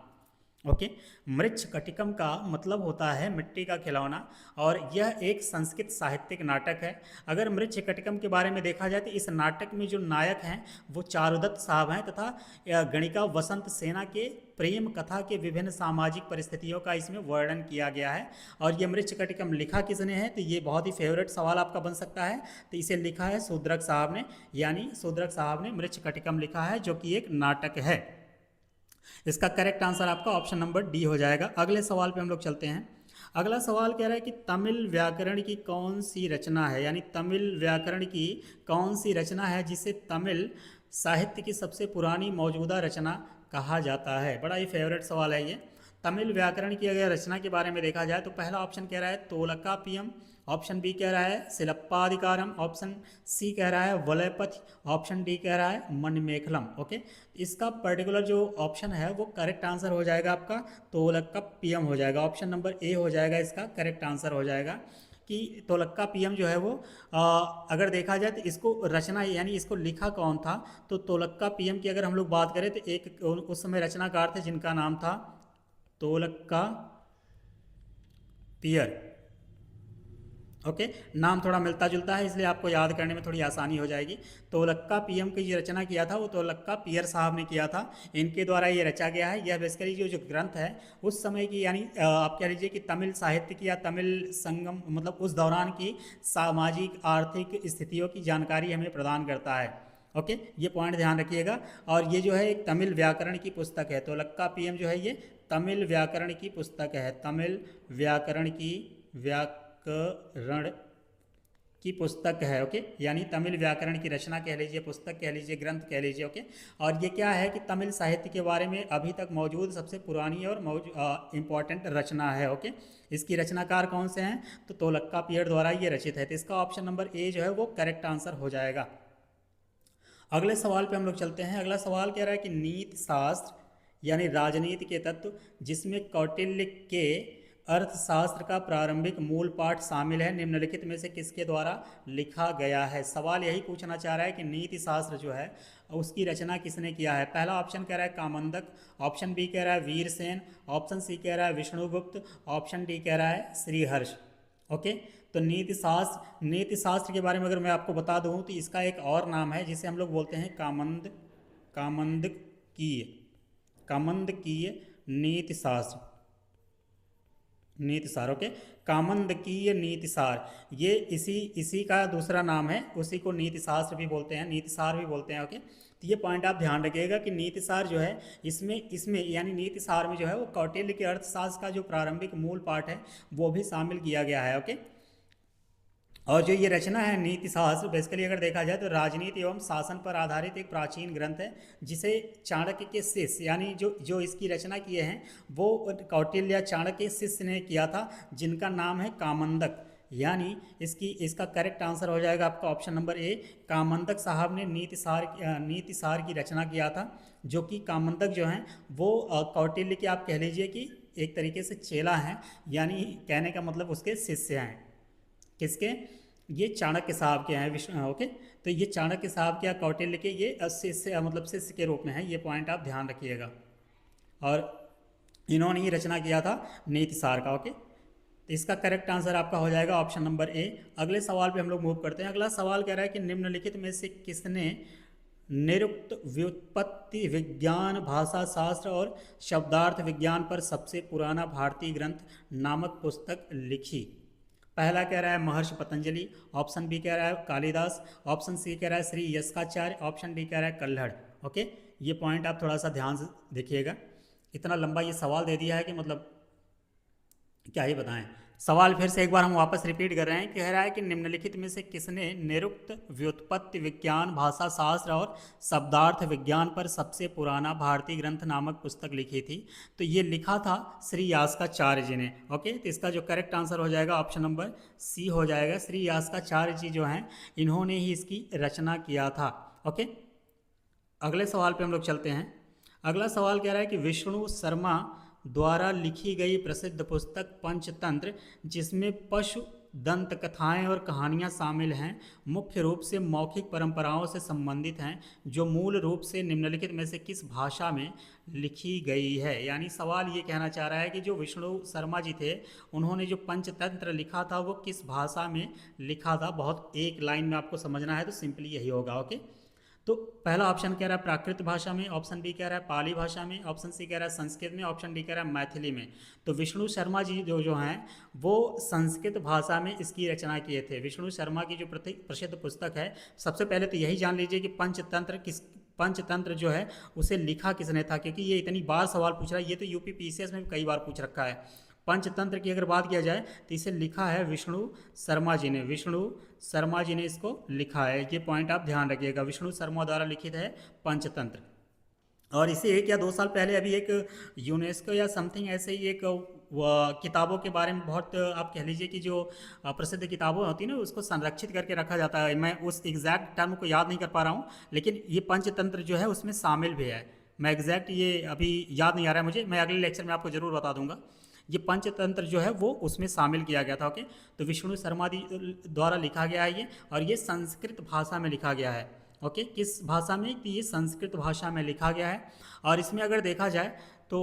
ओके, मृच्छकटिकम का मतलब होता है मिट्टी का खिलौना, और यह एक संस्कृत साहित्यिक नाटक है। अगर मृच्छकटिकम के बारे में देखा जाए तो इस नाटक में जो नायक हैं वो चारुदत्त साहब हैं, तथा गणिका वसंत सेना के प्रेम कथा के विभिन्न सामाजिक परिस्थितियों का इसमें वर्णन किया गया है। और ये मृच्छकटिकम लिखा किसने है, तो ये बहुत ही फेवरेट सवाल आपका बन सकता है। तो इसे लिखा है शूद्रक साहब ने, यानी शूद्रक साहब ने मृच्छकटिकम लिखा है, जो कि एक नाटक है। इसका करेक्ट आंसर आपका ऑप्शन नंबर डी हो जाएगा। अगले सवाल पे हम लोग चलते हैं। अगला सवाल कह रहा है कि तमिल व्याकरण की कौन सी रचना है, यानी तमिल व्याकरण की कौन सी रचना है जिसे तमिल साहित्य की सबसे पुरानी मौजूदा रचना कहा जाता है। बड़ा ही फेवरेट सवाल है ये। तमिल व्याकरण की अगर रचना के बारे में देखा जाए तो पहला ऑप्शन कह रहा है तोलकापियम, ऑप्शन बी कह रहा है शिलप्पाधिकारम, ऑप्शन सी कह रहा है वलयपथ, ऑप्शन डी कह रहा है मणिमेखलम। ओके, इसका पर्टिकुलर जो ऑप्शन है वो करेक्ट आंसर हो जाएगा आपका तोलकापियम हो जाएगा। ऑप्शन नंबर ए हो जाएगा इसका करेक्ट आंसर हो जाएगा कि तोलकापियम जो है वो अगर देखा जाए तो इसको रचना यानी इसको लिखा कौन था, तो तोलकापियम की अगर हम लोग बात करें तो एक उस समय रचनाकार थे जिनका नाम था तोलकापियर। ओके, नाम थोड़ा मिलता जुलता है इसलिए आपको याद करने में थोड़ी आसानी हो जाएगी। तोलकापियम की जो रचना किया था वो तोलकापियर साहब ने किया था, इनके द्वारा ये रचा गया है। यह बेसिकली जो ग्रंथ है उस समय की यानी आप कह लीजिए कि तमिल साहित्य की या तमिल संगम मतलब उस दौरान की सामाजिक आर्थिक स्थितियों की जानकारी हमें प्रदान करता है। ओके, ये पॉइंट ध्यान रखिएगा। और ये जो है एक तमिल व्याकरण की पुस्तक है, तोलकापियम जो है ये तमिल व्याकरण की पुस्तक है, तमिल व्याकरण की पुस्तक है। ओके, यानी तमिल व्याकरण की रचना कह लीजिए, पुस्तक कह लीजिए, ग्रंथ कह लीजिए। ओके, और ये क्या है कि तमिल साहित्य के बारे में अभी तक मौजूद सबसे पुरानी और इम्पॉर्टेंट रचना है। ओके, इसकी रचनाकार कौन से हैं, तो तोलकापियर द्वारा ये रचित है। तो इसका ऑप्शन नंबर ए जो है वो करेक्ट आंसर हो जाएगा। अगले सवाल पे हम लोग चलते हैं। अगला सवाल कह रहा है कि नीति शास्त्र यानी राजनीति के तत्व जिसमें कौटिल्य के अर्थशास्त्र का प्रारंभिक मूल पाठ शामिल है, निम्नलिखित में से किसके द्वारा लिखा गया है। सवाल यही पूछना चाह रहा है कि नीति शास्त्र जो है उसकी रचना किसने किया है। पहला ऑप्शन कह रहा है कामंदक, ऑप्शन बी कह रहा है वीरसेन, ऑप्शन सी कह रहा है विष्णुगुप्त, ऑप्शन डी कह रहा है श्रीहर्ष। ओके, तो नीति शास्त्र के बारे में अगर मैं आपको बता दूं तो इसका एक और नाम है जिसे हम लोग बोलते हैं कामंदकीय नीतिसार। ओके, कामंदकीय नीतिसार, ये इसी का दूसरा नाम है, उसी को नीतिशास्त्र भी बोलते हैं, नीतिसार भी बोलते हैं। ओके, तो ये पॉइंट आप ध्यान रखिएगा कि नीतिसार जो है इसमें यानी नीतिसार में जो है वो कौटिल्य के अर्थशास्त्र का जो प्रारंभिक मूल पाठ है वो भी शामिल किया गया है। ओके, और जो ये रचना है नीति शास्त्र बेसिकली अगर देखा जाए तो राजनीति एवं शासन पर आधारित एक प्राचीन ग्रंथ है, जिसे चाणक्य के शिष्य यानी जो इसकी रचना किए हैं वो कौटिल्य चाणक्य शिष्य ने किया था, जिनका नाम है कामंदक। यानी इसका करेक्ट आंसर हो जाएगा आपका ऑप्शन नंबर ए। कामंदक साहब ने नीतिसार की रचना किया था, जो कि कामंदक जो हैं वो कौटिल्य के आप कह लीजिए कि एक तरीके से चेला हैं, यानी कहने का मतलब उसके शिष्य हैं। किसके, ये चाणक्य साहब के हैं ओके। तो ये चाणक्य साहब के या कौटिल्य के ये शिष्य मतलब शिष्य के रूप में है, ये पॉइंट आप ध्यान रखिएगा। और इन्होंने ही रचना किया था नीति सार का। ओके, तो इसका करेक्ट आंसर आपका हो जाएगा ऑप्शन नंबर ए। अगले सवाल पे हम लोग मूव करते हैं। अगला सवाल कह रहा है कि निम्नलिखित में से किसने निरुक्त व्युत्पत्ति विज्ञान, भाषा शास्त्र और शब्दार्थ विज्ञान पर सबसे पुराना भारतीय ग्रंथ नामक पुस्तक लिखी? पहला कह रहा है महर्षि पतंजलि, ऑप्शन बी कह रहा है कालिदास, ऑप्शन सी कह रहा है श्री यस्काचार्य, ऑप्शन डी कह रहा है कल्हड़। ओके, ये पॉइंट आप थोड़ा सा ध्यान से देखिएगा। इतना लंबा ये सवाल दे दिया है कि मतलब क्या ही बताएं। सवाल फिर से एक बार हम वापस रिपीट कर रहे हैं। कह रहा है कि निम्नलिखित में से किसने निरुक्त व्युत्पत्ति विज्ञान, भाषा शास्त्र और शब्दार्थ विज्ञान पर सबसे पुराना भारतीय ग्रंथ नामक पुस्तक लिखी थी? तो ये लिखा था श्री यास्काचार्य जी ने। ओके, तो इसका जो करेक्ट आंसर हो जाएगा ऑप्शन नंबर सी हो जाएगा। श्री यास्काचार्य जी जो हैं इन्होंने ही इसकी रचना किया था। ओके, अगले सवाल पे हम लोग चलते हैं। अगला सवाल कह रहा है कि विष्णु शर्मा द्वारा लिखी गई प्रसिद्ध पुस्तक पंचतंत्र, जिसमें पशु दंत कथाएं और कहानियां शामिल हैं, मुख्य रूप से मौखिक परंपराओं से संबंधित हैं, जो मूल रूप से निम्नलिखित में से किस भाषा में लिखी गई है? यानी सवाल ये कहना चाह रहा है कि जो विष्णु शर्मा जी थे उन्होंने जो पंचतंत्र लिखा था वो किस भाषा में लिखा था? बहुत एक लाइन में आपको समझना है, तो सिंपली यही होगा। ओके, तो पहला ऑप्शन कह रहा है प्राकृत भाषा में, ऑप्शन बी कह रहा है पाली भाषा में, ऑप्शन सी कह रहा है संस्कृत में, ऑप्शन डी कह रहा है मैथिली में। तो विष्णु शर्मा जी जो हैं वो संस्कृत भाषा में इसकी रचना किए थे। विष्णु शर्मा की जो प्रसिद्ध पुस्तक है, सबसे पहले तो यही जान लीजिए कि पंचतंत्र जो है उसे लिखा किसने था, क्योंकि ये इतनी बार सवाल पूछ रहा है। ये तो यूपी पीसीएस में भी कई बार पूछ रखा है। पंचतंत्र की अगर बात किया जाए तो इसे लिखा है विष्णु शर्मा जी ने। विष्णु शर्मा जी ने इसको लिखा है, ये पॉइंट आप ध्यान रखिएगा। विष्णु शर्मा द्वारा लिखित है पंचतंत्र। और इसे 1 या 2 साल पहले अभी एक यूनेस्को या समथिंग ऐसे ही एक किताबों के बारे में बहुत आप कह लीजिए कि जो प्रसिद्ध किताबें होती हैं ना उसको संरक्षित करके रखा जाता है। मैं उस एग्जैक्ट टर्म को याद नहीं कर पा रहा हूँ, लेकिन ये पंचतंत्र जो है उसमें शामिल भी है। मैं एग्जैक्ट ये अभी याद नहीं आ रहा है मुझे, मैं अगले लेक्चर में आपको ज़रूर बता दूंगा। ये पंचतंत्र जो है वो उसमें शामिल किया गया था। ओके, तो विष्णु शर्मा द्वारा लिखा गया है ये, और ये संस्कृत भाषा में लिखा गया है। ओके, किस भाषा में? कि ये संस्कृत भाषा में लिखा गया है। और इसमें अगर देखा जाए तो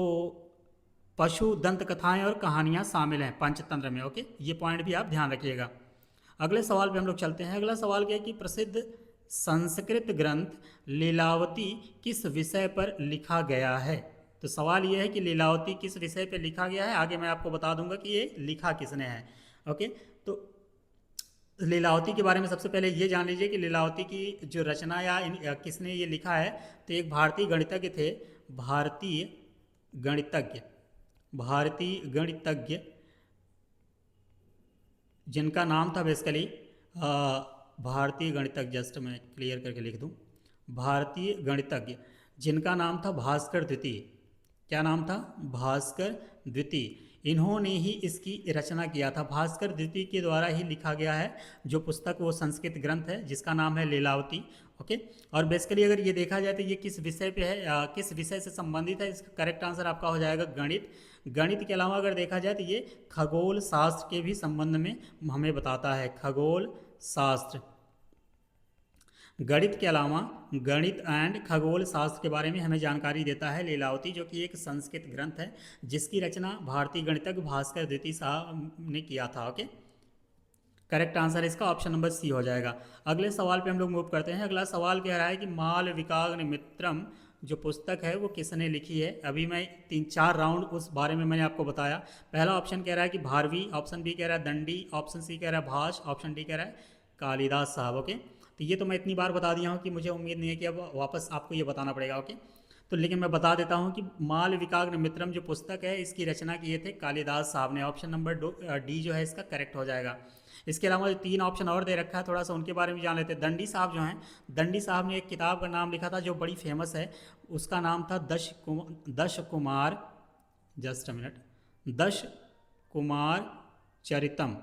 पशु दंत कथाएं और कहानियां शामिल हैं पंचतंत्र में। ओके, ये पॉइंट भी आप ध्यान रखिएगा। अगले सवाल पे हम लोग चलते हैं। अगला सवाल क्या है कि प्रसिद्ध संस्कृत ग्रंथ लीलावती किस विषय पर लिखा गया है? तो सवाल ये है कि लीलावती किस विषय पे लिखा गया है, आगे मैं आपको बता दूंगा कि ये लिखा किसने है। ओके, तो लीलावती के बारे में सबसे पहले ये जान लीजिए कि लीलावती की जो रचना या किसने ये लिखा है, तो एक भारतीय गणितज्ञ थे। भारतीय गणितज्ञ जिनका नाम था बेसिकली भारतीय गणितज्ञ, जस्ट मैं क्लियर करके लिख दूं, भारतीय गणितज्ञ जिनका नाम था भास्कर द्वितीय। क्या नाम था? भास्कर द्वितीय। इन्होंने ही इसकी रचना किया था। भास्कर द्वितीय के द्वारा ही लिखा गया है जो पुस्तक, वो संस्कृत ग्रंथ है जिसका नाम है लीलावती। ओके, और बेसिकली अगर ये देखा जाए तो ये किस विषय पे है, किस विषय से संबंधित है? इसका करेक्ट आंसर आपका हो जाएगा गणित। गणित के अलावा अगर देखा जाए तो ये खगोल शास्त्र के भी संबंध में हमें बताता है। खगोल शास्त्र, गणित के अलावा गणित एंड खगोल शास्त्र के बारे में हमें जानकारी देता है लीलावती, जो कि एक संस्कृत ग्रंथ है जिसकी रचना भारतीय गणितज्ञ भास्कर द्वितीय साहब ने किया था। ओके, करेक्ट आंसर इसका ऑप्शन नंबर सी हो जाएगा। अगले सवाल पे हम लोग मूव करते हैं। अगला सवाल कह रहा है कि मालविकाग्निमित्रम जो पुस्तक है वो किसने लिखी है? अभी मैं 3-4 राउंड उस बारे में मैंने आपको बताया। पहला ऑप्शन कह रहा है कि भारवी, ऑप्शन बी कह रहा है दंडी, ऑप्शन सी कह रहा है भाष, ऑप्शन डी कह रहा है कालिदास साहब। ओके, तो ये तो मैं इतनी बार बता दिया हूँ कि मुझे उम्मीद नहीं है कि अब वापस आपको ये बताना पड़ेगा। ओके, तो लेकिन मैं बता देता हूँ कि मालविकाग्निमित्रम जो पुस्तक है इसकी रचना किए थे कालिदास साहब ने। ऑप्शन नंबर डी जो है इसका करेक्ट हो जाएगा। इसके अलावा 3 ऑप्शन और दे रखा है, थोड़ा सा उनके बारे में जान लेते हैं। दंडी साहब जो हैं, दंडी साहब ने एक किताब का नाम लिखा था जो बड़ी फेमस है, उसका नाम था दश कुमार, जस्ट अ मिनट, दश कुमार चरितम।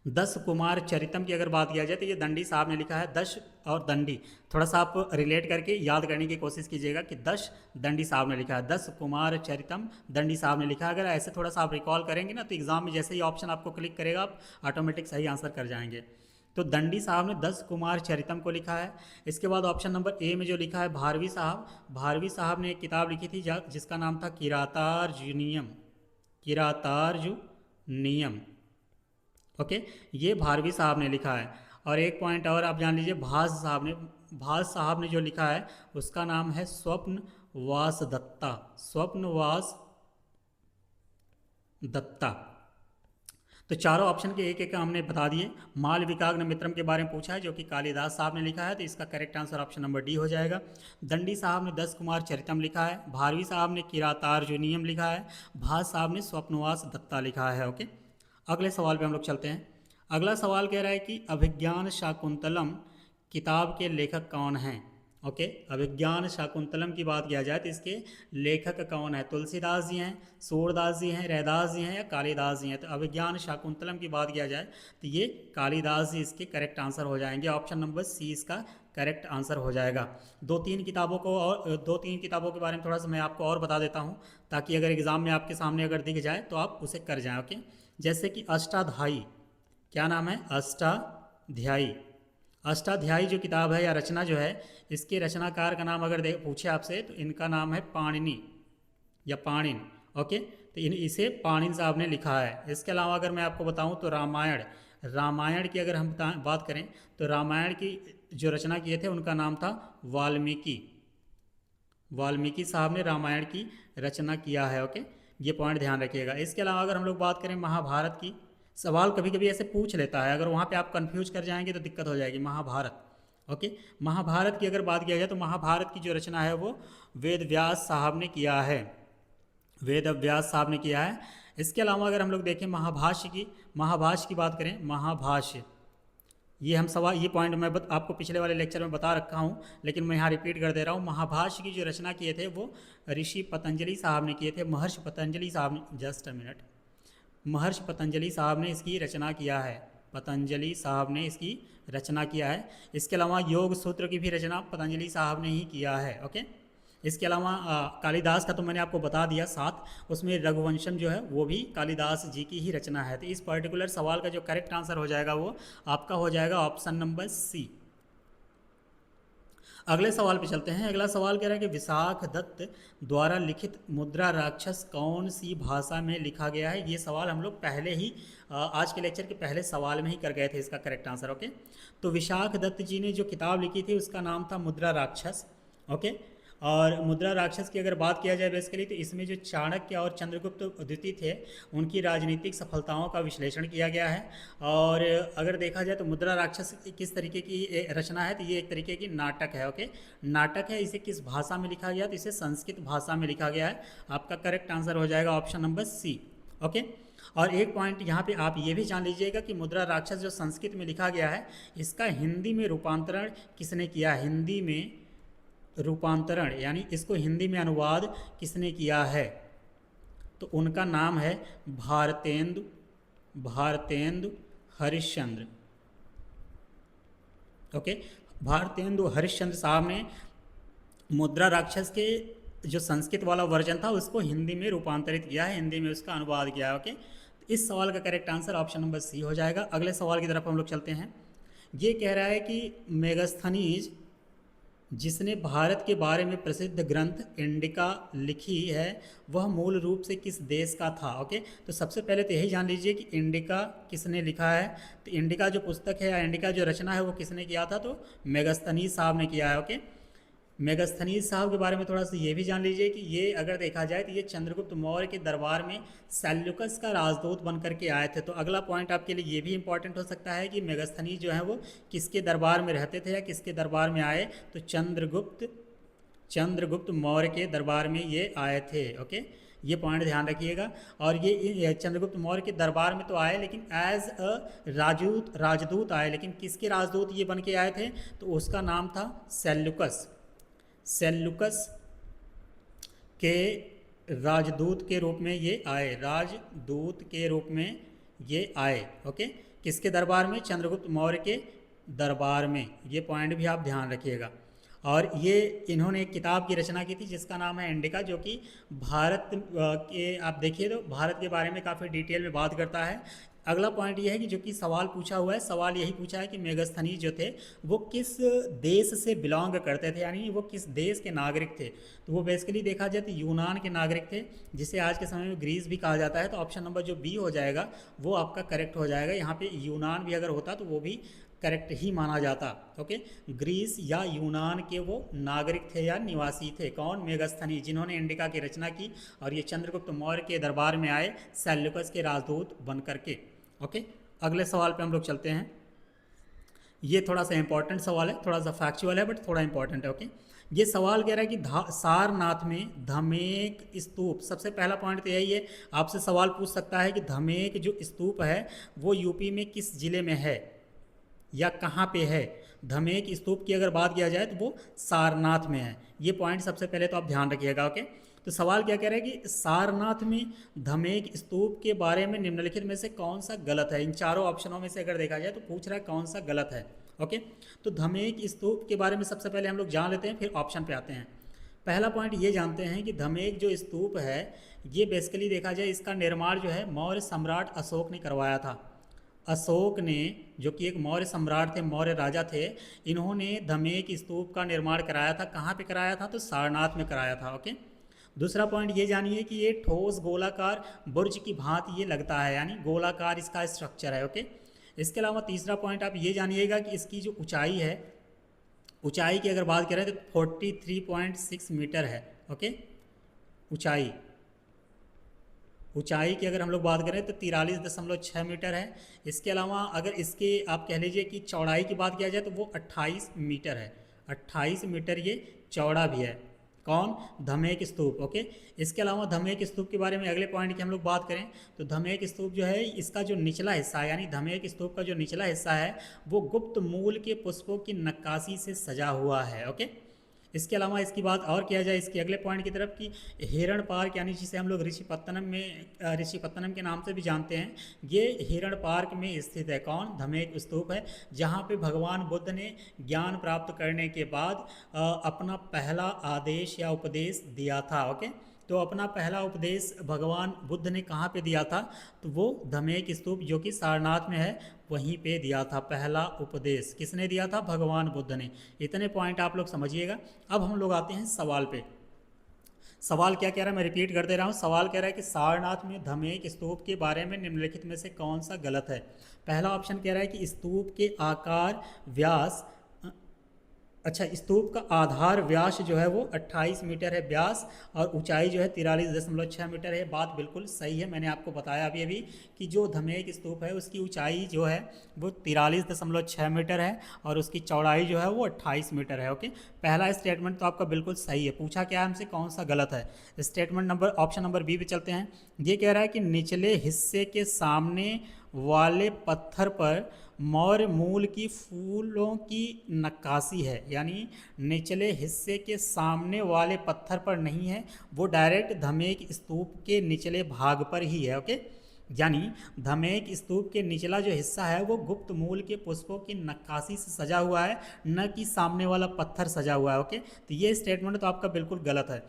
दश कुमार चरितम की अगर बात किया जाए तो ये दंडी साहब ने लिखा है। दश और दंडी थोड़ा सा आप रिलेट करके याद करने की कोशिश कीजिएगा कि दश दंडी साहब ने लिखा है, दश कुमार चरितम दंडी साहब ने लिखा है। अगर ऐसे थोड़ा सा आप रिकॉल करेंगे ना तो एग्जाम में जैसे ही ऑप्शन आपको क्लिक करेगा आप ऑटोमेटिक सही आंसर कर जाएंगे। तो दंडी साहब ने दश कुमार चरितम को लिखा है। इसके बाद ऑप्शन नंबर ए में जो लिखा है भारवी साहब, भारवी साहब ने एक किताब लिखी थी जिसका नाम था किरातार्जुनियम, किरातार्जुनियम। ओके, ये भारवी साहब ने लिखा है। और एक पॉइंट और आप जान लीजिए, भास साहब ने जो लिखा है उसका नाम है स्वप्नवास दत्ता, स्वप्नवास दत्ता। तो चारों ऑप्शन के एक एक हमने बता दिए। मालविकाग्नि मित्रम के बारे में पूछा है जो कि कालिदास साहब ने लिखा है, तो इसका correct answer option number D हो जाएगा। दंडी साहब ने दश कुमार चरितम लिखा है, भारवी साहब ने किरातार्जुनियम लिखा है, भास साहब ने स्वप्नवास दत्ता लिखा है। ओके, अगले सवाल पे हम लोग चलते हैं। अगला सवाल कह रहा है कि अभिज्ञान शाकुंतलम किताब के लेखक कौन हैं। ओके, अभिज्ञान शाकुंतलम की बात किया जाए तो इसके लेखक कौन है? तुलसीदास जी हैं, सूरदास जी हैं, रैदास जी हैं या कालिदास जी हैं? तो अभिज्ञान शाकुंतलम की बात किया जाए तो ये कालिदास जी इसके करेक्ट आंसर हो जाएंगे। ऑप्शन नंबर सी इसका करेक्ट आंसर हो जाएगा। दो तीन किताबों के बारे में थोड़ा सा मैं आपको और बता देता हूँ, ताकि अगर एग्ज़ाम में आपके सामने अगर दिख जाए तो आप उसे कर जाएँ। ओके, जैसे कि अष्टाध्यायी, क्या नाम है? अष्टाध्यायी। अष्टाध्यायी जो किताब है या रचना जो है, इसके रचनाकार का नाम अगर पूछे आपसे तो इनका नाम है पाणिनि या पाणिन। ओके, तो इसे पाणिन साहब ने लिखा है। इसके अलावा अगर मैं आपको बताऊं तो रामायण की अगर हम बात करें तो रामायण की जो रचना किए थे उनका नाम था वाल्मीकि, वाल्मीकि साहब ने रामायण की रचना किया है। ओके, ये पॉइंट ध्यान रखिएगा। इसके अलावा अगर हम लोग बात करें महाभारत की, सवाल कभी कभी ऐसे पूछ लेता है, अगर वहाँ पे आप कंफ्यूज कर जाएंगे तो दिक्कत हो जाएगी। महाभारत, ओके, महाभारत की अगर बात किया जाए तो महाभारत की जो रचना है वो वेद व्यास साहब ने किया है, वेद व्यास साहब ने किया है। इसके अलावा अगर हम लोग देखें महाभाष्य की बात करें, महाभाष्य, ये पॉइंट मैं आपको पिछले वाले लेक्चर में बता रखा हूँ, लेकिन मैं यहाँ रिपीट कर दे रहा हूँ। महाभाष्य की जो रचना किए थे वो ऋषि पतंजलि साहब ने किए थे, महर्षि पतंजलि साहब ने, जस्ट अ मिनट, महर्षि पतंजलि साहब ने इसकी रचना किया है, पतंजलि साहब ने इसकी रचना किया है। इसके अलावा योग सूत्र की भी रचना पतंजलि साहब ने ही किया है। ओके, इसके अलावा कालिदास का तो मैंने आपको बता दिया साथ, उसमें रघुवंशम जो है वो भी कालिदास जी की ही रचना है। तो इस पर्टिकुलर सवाल का जो करेक्ट आंसर हो जाएगा वो आपका हो जाएगा ऑप्शन नंबर सी। अगले सवाल पे चलते हैं। अगला सवाल कह रहा है कि विशाख दत्त द्वारा लिखित मुद्रा राक्षस कौन सी भाषा में लिखा गया है। ये सवाल हम लोग पहले ही आज के लेक्चर के पहले सवाल में ही कर गए थे इसका करेक्ट आंसर। ओके, तो विशाख दत्त जी ने जो किताब लिखी थी उसका नाम था मुद्रा राक्षस। ओके, और मुद्रा राक्षस की अगर बात किया जाए बेसिकली तो इसमें जो चाणक्य और चंद्रगुप्त द्वितीय थे उनकी राजनीतिक सफलताओं का विश्लेषण किया गया है। और अगर देखा जाए तो मुद्रा राक्षस किस तरीके की रचना है, तो ये एक तरीके की नाटक है। ओके, नाटक है। इसे किस भाषा में लिखा गया? तो इसे संस्कृत भाषा में लिखा गया है। आपका करेक्ट आंसर हो जाएगा ऑप्शन नंबर सी। ओके, और एक पॉइंट यहाँ पे आप ये भी जान लीजिएगा कि मुद्रा राक्षस जो संस्कृत में लिखा गया है इसका हिंदी में रूपांतरण किसने किया? हिंदी में रूपांतरण यानी इसको हिंदी में अनुवाद किसने किया है? तो उनका नाम है भारतेंदु हरिश्चंद्र। ओके, भारतेंदु हरिश्चंद्र साहब ने मुद्रा राक्षस के जो संस्कृत वाला वर्जन था उसको हिंदी में रूपांतरित किया है, हिंदी में उसका अनुवाद किया है। ओके, इस सवाल का correct answer option number C हो जाएगा। अगले सवाल की तरफ हम लोग चलते हैं। ये कह रहा है कि मेगास्थनीज जिसने भारत के बारे में प्रसिद्ध ग्रंथ इंडिका लिखी है वह मूल रूप से किस देश का था? ओके, तो सबसे पहले तो यही जान लीजिए कि इंडिका किसने लिखा है। तो इंडिका जो पुस्तक है या इंडिका जो रचना है वो किसने किया था? तो मेगास्थनीज साहब ने किया है। ओके, मेगास्थनीज साहब के बारे में थोड़ा सा ये भी जान लीजिए कि ये अगर देखा जाए तो ये चंद्रगुप्त मौर्य के दरबार में सेल्यूकस का राजदूत बन करके आए थे। तो अगला पॉइंट आपके लिए ये भी इंपॉर्टेंट हो सकता है कि मेगास्थनीज जो है वो किसके दरबार में रहते थे या किसके दरबार में आए? तो चंद्रगुप्त मौर्य के दरबार में ये आए थे। ओके, ये पॉइंट ध्यान रखिएगा। और ये चंद्रगुप्त मौर्य के दरबार में तो आए लेकिन एज अ राजदूत आए, लेकिन किसके राजदूत ये बन के आए थे? तो उसका नाम था सेल्यूकस के राजदूत के रूप में ये आए, राजदूत के रूप में ये आए। ओके, किसके दरबार में? चंद्रगुप्त मौर्य के दरबार में। ये पॉइंट भी आप ध्यान रखिएगा। और ये इन्होंने एक किताब की रचना की थी जिसका नाम है इंडिका, जो कि भारत के आप देखिए तो भारत के बारे में काफ़ी डिटेल में बात करता है। अगला पॉइंट ये है कि जो कि सवाल पूछा हुआ है, सवाल यही पूछा है कि मेगास्थनीज जो थे वो किस देश से बिलोंग करते थे, यानी वो किस देश के नागरिक थे। तो वो बेसिकली देखा जाए तो यूनान के नागरिक थे, जिसे आज के समय में ग्रीस भी कहा जाता है। तो ऑप्शन नंबर जो बी हो जाएगा वो आपका करेक्ट हो जाएगा। यहाँ पे यूनान भी अगर होता तो वो भी करेक्ट ही माना जाता। ओके, ग्रीस या यूनान के वो नागरिक थे या निवासी थे। कौन? मेगास्थनी, जिन्होंने इंडिका की रचना की और ये चंद्रगुप्त मौर्य के दरबार में आए सेल्यूकस के राजदूत बन करके। ओके, अगले सवाल पे हम लोग चलते हैं। ये थोड़ा सा इंपॉर्टेंट सवाल है, थोड़ा सा फैक्चुअल है बट थोड़ा इंपॉर्टेंट है। ओके, ये सवाल कह रहा है कि सारनाथ में धमेक स्तूप, सबसे पहला पॉइंट तो यही है, आपसे सवाल पूछ सकता है कि धमेक जो स्तूप है वो यूपी में किस जिले में है या कहाँ पे है। धमेक स्तूप की अगर बात किया जाए तो वो सारनाथ में है। ये पॉइंट सबसे पहले तो आप ध्यान रखिएगा। ओके, तो सवाल क्या कह रहा है कि सारनाथ में धमेक स्तूप के बारे में निम्नलिखित में से कौन सा गलत है। इन चारों ऑप्शनों में से अगर देखा जाए तो पूछ रहा है कौन सा गलत है। ओके, तो धमेक स्तूप के बारे में सबसे पहले हम लोग जान लेते हैं, फिर ऑप्शन पे आते हैं। पहला पॉइंट ये जानते हैं कि धमेक जो स्तूप है ये बेसिकली देखा जाए इसका निर्माण जो है मौर्य सम्राट अशोक ने करवाया था। अशोक ने, जो कि एक मौर्य सम्राट थे, मौर्य राजा थे, इन्होंने धमेक स्तूप का निर्माण कराया था। कहाँ पे कराया था? तो सारनाथ में कराया था। ओके, दूसरा पॉइंट ये जानिए कि ये ठोस गोलाकार बुर्ज की भांति ये लगता है, यानी गोलाकार इसका स्ट्रक्चर है। ओके, इसके अलावा तीसरा पॉइंट आप ये जानिएगा कि इसकी जो ऊंचाई है, ऊंचाई की अगर बात करें तो 43.6 मीटर है। ओके, ऊंचाई की अगर हम लोग बात करें तो 43.6 मीटर है। इसके अलावा अगर इसके आप कह लीजिए कि चौड़ाई की बात किया जाए तो वो 28 मीटर है। 28 मीटर ये चौड़ा भी है। कौन? धमेक स्तूप। ओके, इसके अलावा धमेक स्तूप के बारे में अगले पॉइंट की हम लोग बात करें तो धमेक स्तूप जो है इसका जो निचला हिस्सा है, यानी धमेक स्तूप का जो निचला हिस्सा है वो गुप्त मूल के पुष्पों की नक्काशी से सजा हुआ है। ओके, इसके अलावा इसकी बात और किया जाए इसके अगले पॉइंट की तरफ कि हिरण पार्क, यानी जिसे हम लोग ऋषिपत्तनम के नाम से भी जानते हैं, ये हिरण पार्क में स्थित है। कौन? धमेक स्तूप है, जहाँ पे भगवान बुद्ध ने ज्ञान प्राप्त करने के बाद अपना पहला आदेश या उपदेश दिया था। ओके, तो अपना पहला उपदेश भगवान बुद्ध ने कहाँ पे दिया था? तो वो धमेक स्तूप जो कि सारनाथ में है वहीं पे दिया था। पहला उपदेश किसने दिया था? भगवान बुद्ध ने। इतने पॉइंट आप लोग समझिएगा। अब हम लोग आते हैं सवाल पे। सवाल क्या कह रहा है, मैं रिपीट कर दे रहा हूँ। सवाल कह रहा है कि सारनाथ में धमेक स्तूप के बारे में निम्नलिखित में से कौन सा गलत है। पहला ऑप्शन कह रहा है कि स्तूप के आकार, व्यास, अच्छा, स्तूप का आधार व्यास जो है वो 28 मीटर है व्यास, और ऊंचाई जो है 43.6 मीटर है। बात बिल्कुल सही है, मैंने आपको बताया अभी कि जो धमेक स्तूप है उसकी ऊंचाई जो है वो 43.6 मीटर है और उसकी चौड़ाई जो है वो 28 मीटर है। ओके, पहला स्टेटमेंट तो आपका बिल्कुल सही है। पूछा क्या है हमसे, कौन सा गलत है। Statement number, option number B पे चलते हैं। ये कह रहा है कि निचले हिस्से के सामने वाले पत्थर पर मौर्य मूल की फूलों की नक्काशी है, यानी निचले हिस्से के सामने वाले पत्थर पर नहीं है, वो डायरेक्ट धमेक स्तूप के निचले भाग पर ही है। ओके, यानी धमेक स्तूप के निचला जो हिस्सा है वो गुप्त मूल के पुष्पों की नक्काशी से सजा हुआ है, न कि सामने वाला पत्थर सजा हुआ है। ओके, तो ये स्टेटमेंट तो आपका बिल्कुल गलत है।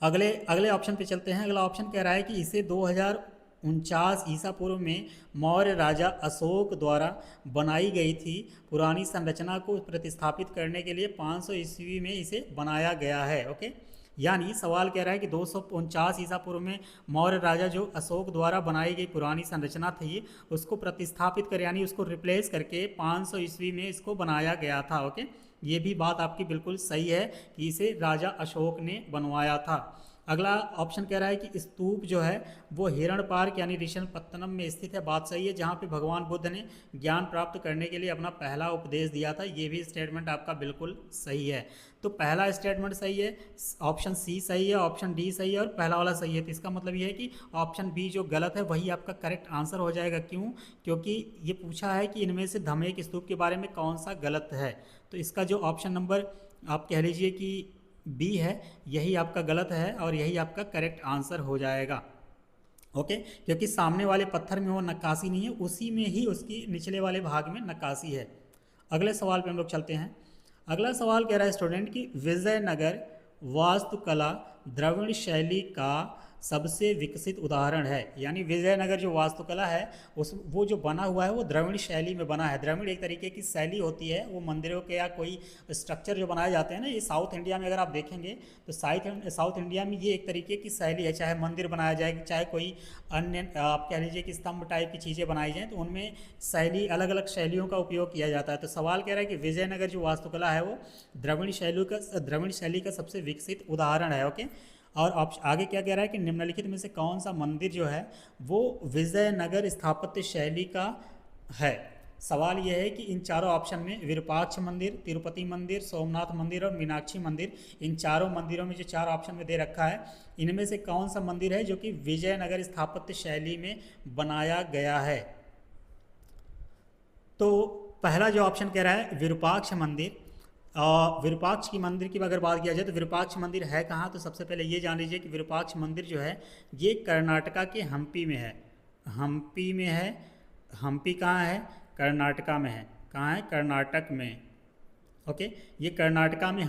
अगले ऑप्शन पे चलते हैं। अगला ऑप्शन कह रहा है कि इसे 2049 ईसा पूर्व में मौर्य राजा अशोक द्वारा बनाई गई थी। पुरानी संरचना को प्रतिस्थापित करने के लिए 500 ईस्वी में इसे बनाया गया है। ओके, यानी सवाल कह रहा है कि 249 ईसा पूर्व में मौर्य राजा जो अशोक द्वारा बनाई गई पुरानी संरचना थी उसको प्रतिस्थापित कर, यानी उसको रिप्लेस करके 500 ईस्वी में इसको बनाया गया था। ओके, ये भी बात आपकी बिल्कुल सही है कि इसे राजा अशोक ने बनवाया था। अगला ऑप्शन कह रहा है कि स्तूप जो है वो हिरण पार्क यानी ऋषिपत्तनम में स्थित है। बात सही है, जहाँ पे भगवान बुद्ध ने ज्ञान प्राप्त करने के लिए अपना पहला उपदेश दिया था। ये भी स्टेटमेंट आपका बिल्कुल सही है। तो पहला स्टेटमेंट सही है, ऑप्शन सी सही है, ऑप्शन डी सही है और पहला वाला सही है। तो इसका मतलब ये है कि ऑप्शन बी जो गलत है वही आपका करेक्ट आंसर हो जाएगा। क्यों? क्योंकि ये पूछा है कि इनमें से धमेक स्तूप के बारे में कौन सा गलत है। तो इसका जो ऑप्शन नंबर आप कह लीजिए कि बी है, यही आपका गलत है और यही आपका करेक्ट आंसर हो जाएगा। ओके, क्योंकि सामने वाले पत्थर में वो नक्काशी नहीं है, उसी में ही उसकी निचले वाले भाग में नक्काशी है। अगले सवाल पे हम लोग चलते हैं। अगला सवाल कह रहा है स्टूडेंट कि विजयनगर वास्तुकला द्रविड़ शैली का सबसे विकसित उदाहरण है। यानी विजयनगर जो वास्तुकला है उस वो जो बना हुआ है वो द्रविड़ शैली में बना है। द्रविड़ एक तरीके की शैली होती है, वो मंदिरों के या कोई स्ट्रक्चर जो बनाए जाते हैं ना, ये साउथ इंडिया में अगर आप देखेंगे तो साउथ इंडिया में ये एक तरीके की शैली है। चाहे मंदिर बनाया जाए, चाहे कोई अन्य आप कह लीजिए कि स्तंभ टाइप की चीज़ें बनाई जाएँ, तो उनमें शैली अलग अलग शैलियों का उपयोग किया जाता है। तो सवाल कह रहा है कि विजयनगर जो वास्तुकला है वो द्रविड़ शैली का सबसे विकसित उदाहरण है। ओके, और आगे क्या कह रहा है कि निम्नलिखित में से कौन सा मंदिर जो है वो विजयनगर स्थापत्य शैली का है। सवाल यह है कि इन चारों ऑप्शन में विरूपाक्ष मंदिर, तिरुपति मंदिर, सोमनाथ मंदिर और मीनाक्षी मंदिर, इन चारों मंदिरों में जो चार ऑप्शन में दे रखा है, इनमें से कौन सा मंदिर है जो कि विजयनगर स्थापत्य शैली में बनाया गया है। तो पहला जो ऑप्शन कह रहा है विरूपाक्ष मंदिर। विरूपाक्ष की मंदिर की अगर बात किया जाए तो विरूपाक्ष मंदिर है कहाँ, तो सबसे पहले ये जान लीजिए कि विरूपाक्ष मंदिर जो है ये कर्नाटका के हम्पी में है। हम्पी में है। हम्पी कहाँ है? कर्नाटका में है। कहाँ है? कर्नाटक में। ओके, ये कर्नाटका में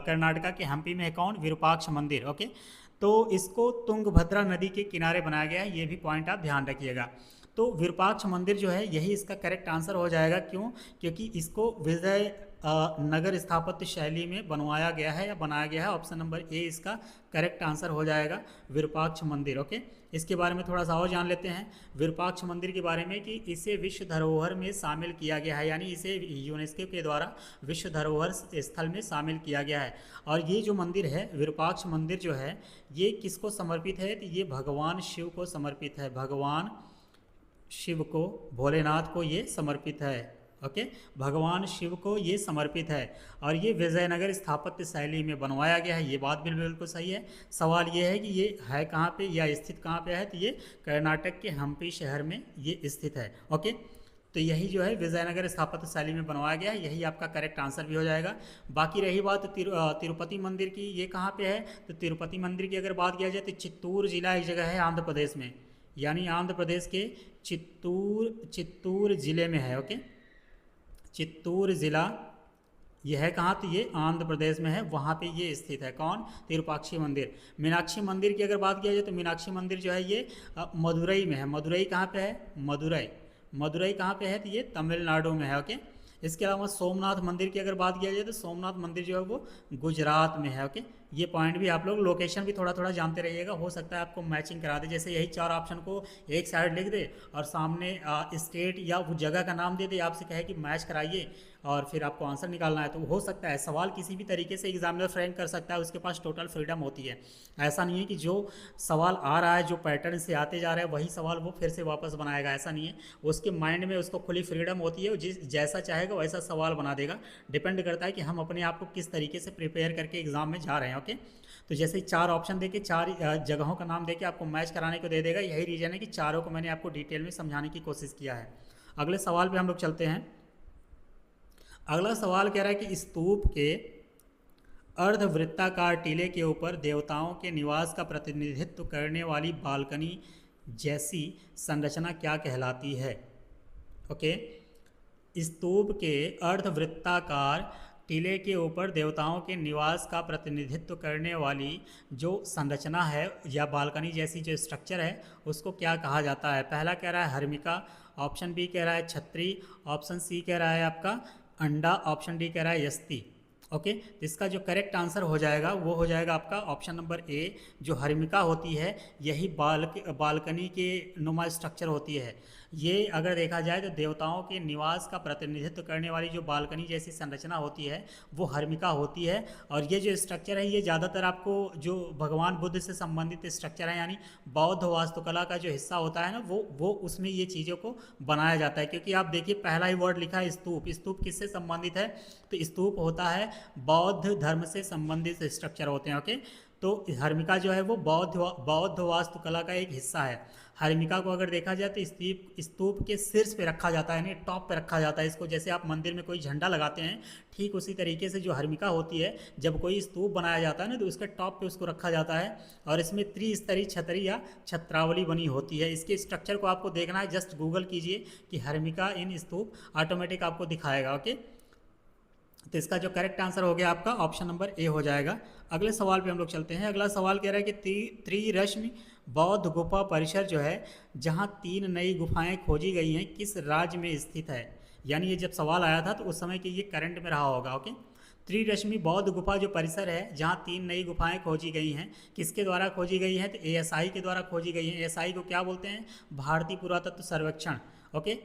कर्नाटका के हम्पी में है कौन? विरूपाक्ष मंदिर। ओके, तो इसको तुंगभद्रा नदी के किनारे बनाया गया है, ये भी पॉइंट आप ध्यान रखिएगा। तो विरूपाक्ष मंदिर जो है यही इसका करेक्ट आंसर हो जाएगा। क्यों? क्योंकि इसको विजय नगर स्थापत्य शैली में बनवाया गया है या बनाया गया है। ऑप्शन नंबर ए इसका करेक्ट आंसर हो जाएगा, विरूपाक्ष मंदिर। ओके, इसके बारे में थोड़ा सा और जान लेते हैं विरूपाक्ष मंदिर के बारे में कि इसे विश्व धरोहर में शामिल किया गया है, यानी इसे यूनेस्को के द्वारा विश्व धरोहर स्थल में शामिल किया गया है। और ये जो मंदिर है विरूपाक्ष मंदिर जो है ये किसको समर्पित है? तो ये भगवान शिव को समर्पित है। भगवान शिव को, भोलेनाथ को ये समर्पित है। ओके, भगवान शिव को ये समर्पित है और ये विजयनगर स्थापत्य शैली में बनवाया गया है। ये बात भी बिल्कुल सही है। सवाल ये है कि ये है कहाँ पे या स्थित कहाँ पे है? तो ये कर्नाटक के हम्पी शहर में ये स्थित है। ओके, तो यही जो है विजयनगर स्थापत्य शैली में बनवाया गया है, यही आपका करेक्ट आंसर भी हो जाएगा। बाकी रही बात तिरुपति मंदिर की, ये कहाँ पे है? तो तिरुपति मंदिर की अगर बात किया जाए तो चित्तूर जिला एक जगह है आंध्र प्रदेश में, यानी आंध्र प्रदेश के चित्तूर जिले में है। ओके, चित्तूर ज़िला यह है कहाँ? तो ये आंध्र प्रदेश में है, वहाँ पे ये स्थित है। कौन? तिरुपाक्षी मंदिर। मीनाक्षी मंदिर की अगर बात किया जाए तो मीनाक्षी मंदिर जो है ये मदुरई में है। मदुरई कहाँ पे है? मदुरई कहाँ पे है? तो ये तमिलनाडु में है। ओके, इसके अलावा सोमनाथ मंदिर की अगर बात किया जाए तो सोमनाथ मंदिर जो है वो गुजरात में है। ओके, ये पॉइंट भी आप लोग लोकेशन भी थोड़ा थोड़ा जानते रहिएगा, हो सकता है आपको मैचिंग करा दे। जैसे यही चार ऑप्शन को एक साइड लिख दे और सामने स्टेट या वो जगह का नाम दे दे, आपसे कहे कि मैच कराइए और फिर आपको आंसर निकालना है, तो हो सकता है सवाल किसी भी तरीके से एग्जामिनर फ्रेम कर सकता है, उसके पास टोटल फ्रीडम होती है। ऐसा नहीं है कि जो सवाल आ रहा है, जो पैटर्न से आते जा रहा है वही सवाल वो फिर से वापस बनाएगा, ऐसा नहीं है। उसके माइंड में उसको खुली फ्रीडम होती है, जैसा चाहेगा वैसा सवाल बना देगा। डिपेंड करता है कि हम अपने आप को किस तरीके से प्रिपेयर करके एग्जाम में जा रहे हैं। ओके, तो जैसे चार ऑप्शन देके चार जगहों का नाम देके आपको मैच कराने को दे देगा, यही रीजन है कि चारों को मैंने आपको डिटेल में समझाने की कोशिश किया है। अगले सवाल पे हम लोग चलते हैं। अगला सवाल कह रहा है कि स्तूप के अर्धवृत्ताकार टीले के ऊपर देवताओं के निवास का प्रतिनिधित्व करने वाली बालकनी जैसी संरचना क्या कहलाती है? ओके, स्तूप के अर्धवृत्ताकार टीले के ऊपर देवताओं के निवास का प्रतिनिधित्व करने वाली जो संरचना है या बालकनी जैसी जो स्ट्रक्चर है उसको क्या कहा जाता है? पहला कह रहा है हर्मिका, ऑप्शन बी कह रहा है छत्री, ऑप्शन सी कह रहा है आपका अंडा, ऑप्शन डी कह रहा है यस्ती। ओके, तो इसका जो करेक्ट आंसर हो जाएगा वो हो जाएगा आपका ऑप्शन नंबर ए, जो हर्मिका होती है यही बालकनी के नुमा स्ट्रक्चर होती है। ये अगर देखा जाए तो देवताओं के निवास का प्रतिनिधित्व करने वाली जो बालकनी जैसी संरचना होती है वो हर्मिका होती है। और ये जो स्ट्रक्चर है ये ज़्यादातर आपको जो भगवान बुद्ध से संबंधित स्ट्रक्चर है यानी बौद्ध वास्तुकला का जो हिस्सा होता है ना वो उसमें ये चीज़ों को बनाया जाता है। क्योंकि आप देखिए पहला ही वर्ड लिखा है स्तूप, स्तूप किससे संबंधित है? तो स्तूप होता है बौद्ध धर्म से संबंधित स्ट्रक्चर होते हैं। ओके, तो हर्मिका जो है वो बौद्ध वास्तुकला का एक हिस्सा है। हर्मिका को अगर देखा जाए तो स्तूप स्तूप के शीर्ष पे रखा जाता है, यानी टॉप पे रखा जाता है इसको। जैसे आप मंदिर में कोई झंडा लगाते हैं, ठीक उसी तरीके से जो हर्मिका होती है, जब कोई स्तूप बनाया जाता है ना, तो उसके टॉप पे उसको रखा जाता है। और इसमें त्रिस्तरीय छतरी या छत्रावली बनी होती है। इसके स्ट्रक्चर को आपको देखना है, जस्ट गूगल कीजिए कि हर्मिका इन स्तूप, ऑटोमेटिक आपको दिखाएगा। ओके, तो इसका जो करेक्ट आंसर हो गया आपका ऑप्शन नंबर ए हो जाएगा। अगले सवाल पे हम लोग चलते हैं। अगला सवाल कह रहा है कि त्रिरश्मि बौद्ध गुफा परिसर जो है, जहां 3 नई गुफाएं खोजी गई हैं, किस राज्य में स्थित है? यानी ये जब सवाल आया था तो उस समय के ये करंट में रहा होगा। ओके, त्रिरश्मि बौद्ध गुफा जो परिसर है, जहां 3 नई गुफाएं खोजी गई हैं, किसके द्वारा खोजी गई हैं? तो ASI के द्वारा खोजी गई हैं। ASI को क्या बोलते हैं? भारतीय पुरातत्व सर्वेक्षण। ओके,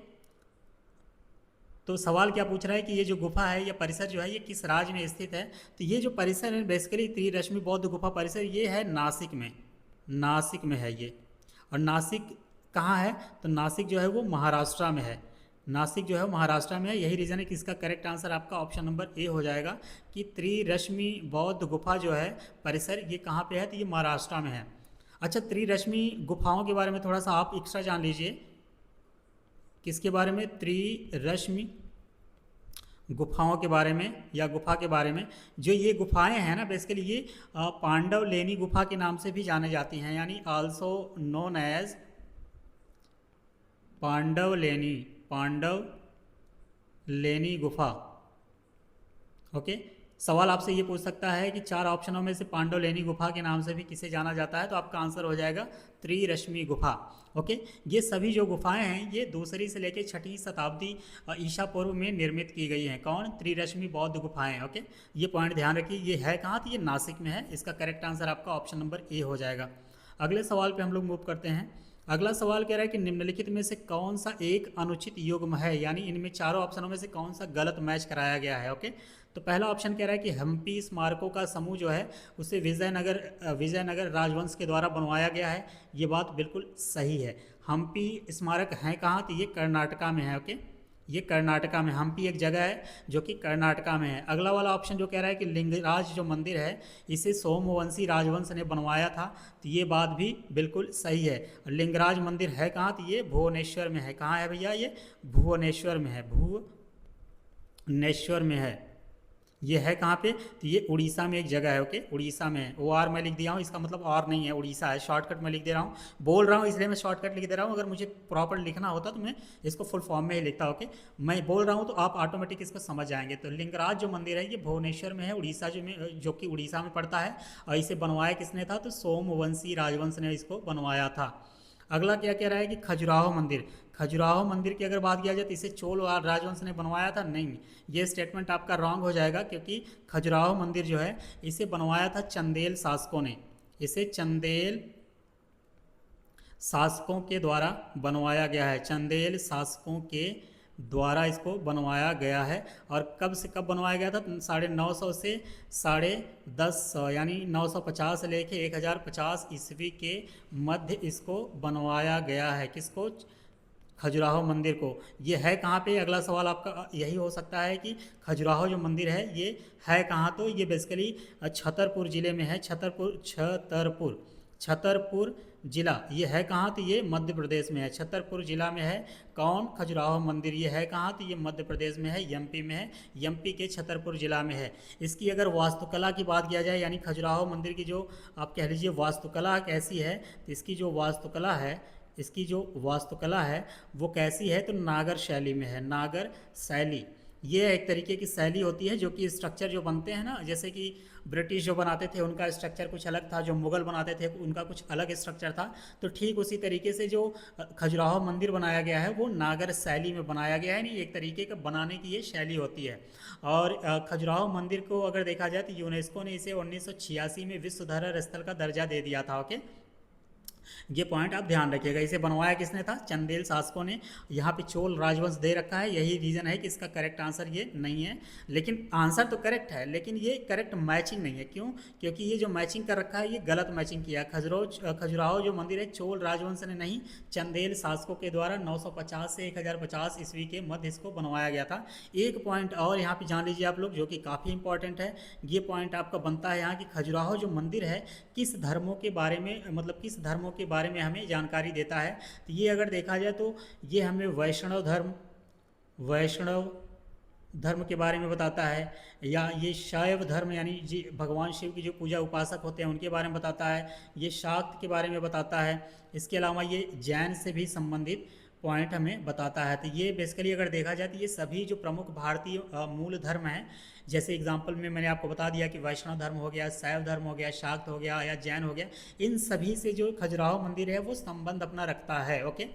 तो सवाल क्या पूछ रहा है कि ये जो गुफा है या परिसर जो है, ये किस राज्य में स्थित है? तो ये जो परिसर है बेसिकली त्रिरश्मि बौद्ध गुफा परिसर, ये है नासिक में। नासिक में है ये। और नासिक कहाँ है? तो नासिक जो है वो महाराष्ट्र में है। नासिक जो है महाराष्ट्र में है। यही रीज़न है कि इसका करेक्ट आंसर आपका ऑप्शन नंबर ए हो जाएगा कि त्रिरश्मि बौद्ध गुफा जो है परिसर, ये कहाँ पे है? तो ये महाराष्ट्र में है। अच्छा, त्रिरश्मि गुफाओं के बारे में थोड़ा सा आप एक्स्ट्रा जान लीजिए। किसके बारे में? त्रिरश्मि गुफाओं के बारे में या गुफा के बारे में। जो ये गुफाएं हैं ना, बेसिकली ये पांडव लेनी गुफा के नाम से भी जाने जाती हैं, यानी आल्सो नोन एज पांडव लेनी गुफा। ओके, सवाल आपसे ये पूछ सकता है कि 4 ऑप्शनों में से पांडवलेनी गुफा के नाम से भी किसे जाना जाता है? तो आपका आंसर हो जाएगा त्रिरश्मि गुफा। ओके, ये सभी जो गुफाएं हैं, ये 2री से लेकर 6ठी शताब्दी ईसा पूर्व में निर्मित की गई हैं। कौन? त्रिरश्मि बौद्ध गुफाएं। ओके, ये पॉइंट ध्यान रखिए। ये है कहाँ? तो ये नासिक में है। इसका करेक्ट आंसर आपका ऑप्शन नंबर ए हो जाएगा। अगले सवाल पे हम लोग मूव करते हैं। अगला सवाल कह रहा है कि निम्नलिखित में से कौन सा एक अनुचित युग्म है? यानी इनमें चारों ऑप्शनों में से कौन सा गलत मैच कराया गया है? ओके, तो पहला ऑप्शन कह रहा है कि हम्पी स्मारकों का समूह जो है उसे विजयनगर राजवंश के द्वारा बनवाया गया है। ये बात बिल्कुल सही है। हम्पी स्मारक हैं कहाँ? तो ये कर्नाटका में है। ओके, ये कर्नाटका में, हम्पी एक जगह है जो कि कर्नाटका में है। अगला वाला ऑप्शन जो कह रहा है कि लिंगराज जो मंदिर है, इसे सोमवंशी राजवंश ने बनवाया था, तो ये बात भी बिल्कुल सही है। लिंगराज मंदिर है कहाँ? तो ये भुवनेश्वर में है। कहाँ है भैया? ये भुवनेश्वर में है। भुवनेश्वर में है। ये है कहाँ पे? तो ये उड़ीसा में एक जगह है। ओके, उड़ीसा में है। OR मैं लिख दिया हूँ, इसका मतलब और नहीं है, उड़ीसा है। शॉर्टकट में लिख दे रहा हूँ, बोल रहा हूँ इसलिए मैं शॉर्टकट लिख दे रहा हूँ। अगर मुझे प्रॉपर लिखना होता तो मैं इसको फुल फॉर्म में ही लिखता। ओके, मैं बोल रहा हूँ तो आप ऑटोमेटिक इसको समझ जाएंगे। तो लिंगराज जो मंदिर है ये भुवनेश्वर में है, उड़ीसा जो कि उड़ीसा में पड़ता है। और इसे बनवाया किसने था? तो सोमवंशी राजवंश ने इसको बनवाया था। अगला क्या कह रहा है कि खजुराहो मंदिर। खजुराहो मंदिर की अगर बात किया जाए तो इसे चोल राजवंश ने बनवाया था? नहीं, ये स्टेटमेंट आपका रॉन्ग हो जाएगा, क्योंकि खजुराहो मंदिर जो है इसे बनवाया था चंदेल शासकों ने। इसे चंदेल शासकों के द्वारा बनवाया गया है। चंदेल शासकों के द्वारा इसको बनवाया गया है। और कब से कब बनवाया गया था? 950 से 1050, यानी 950 से लेके 1050 ईस्वी के मध्य इसको बनवाया गया है। किसको? खजुराहो मंदिर को। ये है कहाँ पे? अगला सवाल आपका यही हो सकता है कि खजुराहो जो मंदिर है ये है कहाँ? तो ये बेसिकली छतरपुर ज़िले में है। छतरपुर जिला ये है कहाँ? तो ये मध्य प्रदेश में है। छतरपुर जिला में है। कौन? खजुराहो मंदिर। ये है कहाँ? तो ये मध्य प्रदेश में है, एमपी में है। एमपी के छतरपुर जिला में है। इसकी अगर वास्तुकला की बात किया जाए, यानी खजुराहो मंदिर की जो आप कह लीजिए वास्तुकला कैसी है, तो इसकी जो वास्तुकला है वो कैसी है? तो नागर शैली में है। नागर शैली ये एक तरीके की शैली होती है, जो कि स्ट्रक्चर जो बनते हैं ना, जैसे कि ब्रिटिश जो बनाते थे उनका स्ट्रक्चर कुछ अलग था, जो मुग़ल बनाते थे उनका कुछ अलग स्ट्रक्चर था। तो ठीक उसी तरीके से जो खजुराहो मंदिर बनाया गया है वो नागर शैली में बनाया गया है। नहीं, एक तरीके का बनाने की ये शैली होती है। और खजुराहो मंदिर को अगर देखा जाए तो यूनेस्को ने इसे 1986 में विश्व धरोहर स्थल का दर्जा दे दिया था। ओके, ये पॉइंट आप ध्यान रखिएगा। इसे बनवाया किसने था? चंदेल शासकों ने। यहाँ पे चोल राजवंश दे रखा है, यही रीज़न है कि इसका करेक्ट आंसर ये नहीं है। लेकिन आंसर तो करेक्ट है, लेकिन ये करेक्ट मैचिंग नहीं है। क्यों? क्योंकि ये जो मैचिंग कर रखा है ये गलत मैचिंग किया। खजुराहो जो मंदिर है चोल राजवंश ने नहीं, चंदेल शासकों के द्वारा 950 से 1050 ईस्वी के मध्य इसको बनवाया गया था। एक पॉइंट और यहाँ पे जान लीजिए आप लोग, जो कि काफ़ी इंपॉर्टेंट है। ये पॉइंट आपका बनता है यहाँ कि खजुराहो जो मंदिर है किस धर्मों के बारे में, मतलब किस धर्मों के बारे में हमें जानकारी देता है। तो ये अगर देखा जाए तो ये हमें वैष्णव धर्म के बारे में बताता है, या ये शैव धर्म यानी जी भगवान शिव की जो पूजा उपासक होते हैं उनके बारे में बताता है, ये शाक्त के बारे में बताता है। इसके अलावा ये जैन से भी संबंधित पॉइंट हमें बताता है। तो ये बेसिकली अगर देखा जाए तो ये सभी जो प्रमुख भारतीय मूल धर्म हैं, जैसे एग्जांपल में मैंने आपको बता दिया कि वैष्णव धर्म हो गया, शैव धर्म हो गया, शाक्त हो गया या जैन हो गया, इन सभी से जो खजुराहो मंदिर है वो संबंध अपना रखता है। ओके,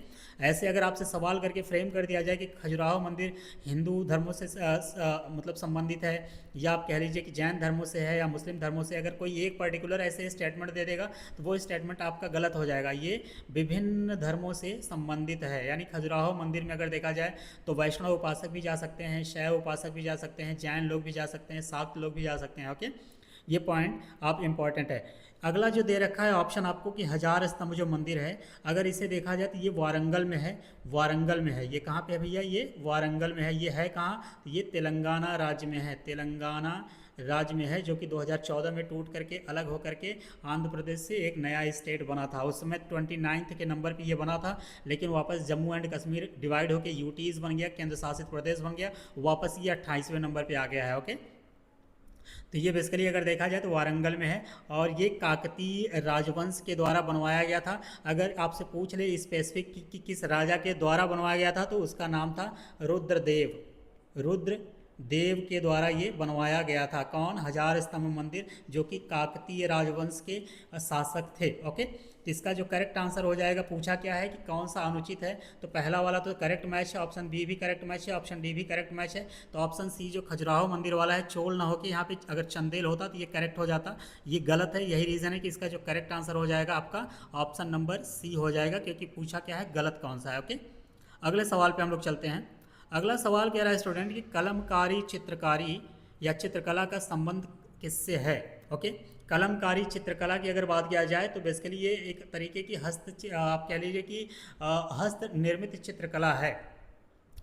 ऐसे अगर आपसे सवाल करके फ्रेम कर दिया जाए कि खजुराहो मंदिर हिंदू धर्मों से मतलब संबंधित है, या आप कह लीजिए कि जैन धर्मों से है या मुस्लिम धर्मों से, अगर कोई एक पर्टिकुलर ऐसे स्टेटमेंट दे देगा तो वो स्टेटमेंट आपका गलत हो जाएगा। ये विभिन्न धर्मों से संबंधित है। यानी खजुराहो मंदिर में अगर देखा जाए तो वैष्णव उपासक भी जा सकते हैं, शैव उपासक भी जा सकते हैं, जैन लोग भी जा सकते हैं, शाक्त लोग भी जा सकते हैं। ओके, ये पॉइंट आप इम्पॉर्टेंट है। अगला जो दे रखा है ऑप्शन आपको कि हजार स्तंभ जो मंदिर है, अगर इसे देखा जाए तो ये वारंगल में है। वारंगल में है, ये कहाँ पे है भैया? ये वारंगल में है। ये है कहाँ? ये तेलंगाना राज्य में है। तेलंगाना राज्य में है, जो कि 2014 में टूट करके अलग होकर के आंध्र प्रदेश से एक नया स्टेट बना था। उस समय 29 के नंबर पे ये बना था, लेकिन वापस जम्मू एंड कश्मीर डिवाइड होकर यूटीज बन गया, केंद्र शासित प्रदेश बन गया, वापस ये 28वें नंबर पे आ गया है। ओके, तो ये बेसिकली अगर देखा जाए तो वारंगल में है, और ये काकतीय राजवंश के द्वारा बनवाया गया था। अगर आपसे पूछ ले स्पेसिफिक कि किस राजा के द्वारा बनवाया गया था, तो उसका नाम था रुद्रदेव। रुद्रदेव के द्वारा ये बनवाया गया था। कौन? हजार स्तंभ मंदिर, जो कि काकतीय राजवंश के शासक थे। ओके, तो इसका जो करेक्ट आंसर हो जाएगा, पूछा क्या है कि कौन सा अनुचित है, तो पहला वाला तो करेक्ट मैच है, ऑप्शन बी भी करेक्ट मैच है, ऑप्शन डी भी करेक्ट मैच है। तो ऑप्शन सी जो खजुराहो मंदिर वाला है, चोल ना होके यहाँ पे अगर चंदेल होता तो ये करेक्ट हो जाता। ये गलत है, यही रीज़न है कि इसका जो करेक्ट आंसर हो जाएगा आपका ऑप्शन नंबर सी हो जाएगा, क्योंकि पूछा क्या है, गलत कौन सा है। ओके, अगले सवाल पे हम लोग चलते हैं। अगला सवाल कह रहा है स्टूडेंट कि कलमकारी चित्रकारी या चित्रकला का संबंध किससे है। ओके, कलमकारी चित्रकला की अगर बात किया जाए तो बेसिकली ये एक तरीके की आप कह लीजिए कि हस्त निर्मित चित्रकला है।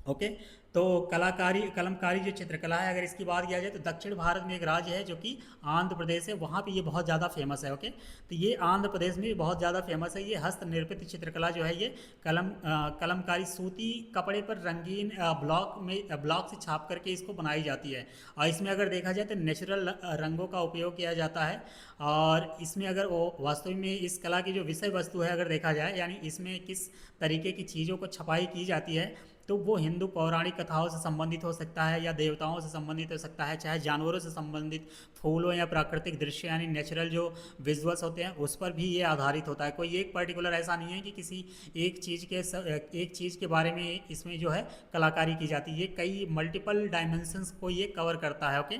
ओके, तो कलमकारी जो चित्रकला है, अगर इसकी बात किया जाए तो दक्षिण भारत में एक राज्य है जो कि आंध्र प्रदेश है, वहाँ पे ये बहुत ज़्यादा फेमस है। ओके, तो ये आंध्र प्रदेश में भी बहुत ज़्यादा फेमस है। ये हस्त निर्मित चित्रकला जो है, ये कलमकारी सूती कपड़े पर रंगीन ब्लॉक से छाप करके इसको बनाई जाती है। और इसमें अगर देखा जाए तो नेचुरल रंगों का उपयोग किया जाता है। और इसमें अगर वो वास्तव में इस कला की जो विषय वस्तु है अगर देखा जाए, यानी इसमें किस तरीके की चीज़ों को छपाई की जाती है, तो वो हिंदू पौराणिक कथाओं से संबंधित हो सकता है, या देवताओं से संबंधित हो सकता है, चाहे जानवरों से संबंधित, फूलों या प्राकृतिक दृश्य यानी नेचुरल जो विजुअल्स होते हैं उस पर भी ये आधारित होता है। कोई एक पर्टिकुलर ऐसा नहीं है कि किसी एक चीज़ के बारे में इसमें जो है कलाकारी की जाती है। ये कई मल्टीपल डायमेंशंस को ये कवर करता है। ओके,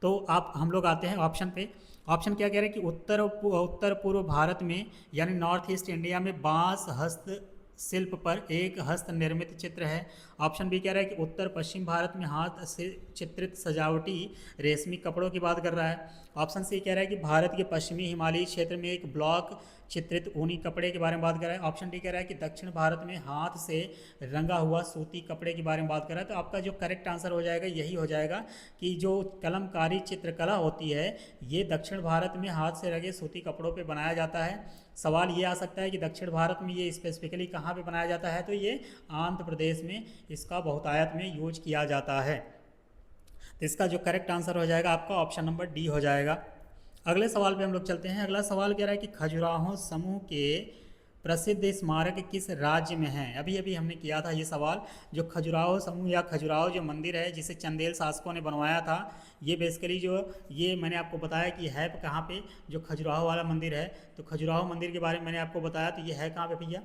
तो हम लोग आते हैं ऑप्शन पे। ऑप्शन क्या कह रहे हैं कि उत्तर पूर्व भारत में यानी नॉर्थ ईस्ट इंडिया में बांस हस्त शिल्प पर एक हस्त निर्मित चित्र है। ऑप्शन बी कह रहा है कि उत्तर पश्चिम भारत में हाथ से चित्रित सजावटी रेशमी कपड़ों की बात कर रहा है। ऑप्शन सी कह रहा है कि भारत के पश्चिमी हिमालयी क्षेत्र में एक ब्लॉक चित्रित ऊनी कपड़े के बारे में बात कर रहा है। ऑप्शन डी कह रहा है कि दक्षिण भारत में हाथ से रंगा हुआ सूती कपड़े के बारे में बात कर रहा है। तो आपका जो करेक्ट आंसर हो जाएगा यही हो जाएगा कि जो कलमकारी चित्रकला होती है ये दक्षिण भारत में हाथ से रंगे सूती कपड़ों पर बनाया जाता है। सवाल ये आ सकता है कि दक्षिण भारत में ये स्पेसिफिकली कहाँ पे बनाया जाता है, तो ये आंध्र प्रदेश में इसका बहुतायत में यूज किया जाता है। तो इसका जो करेक्ट आंसर हो जाएगा आपका ऑप्शन नंबर डी हो जाएगा। अगले सवाल पे हम लोग चलते हैं। अगला सवाल कह रहा है कि खजुराहो समूह के प्रसिद्ध स्मारक किस राज्य में हैं। अभी अभी हमने किया था ये सवाल। जो खजुराहो समूह या खजुराहो जो मंदिर है जिसे चंदेल शासकों ने बनवाया था, ये बेसिकली जो ये मैंने आपको बताया कि है कहाँ पे, जो खजुराहो वाला मंदिर है। तो खजुराहो मंदिर के बारे में मैंने आपको बताया, तो ये है कहाँ पे भैया,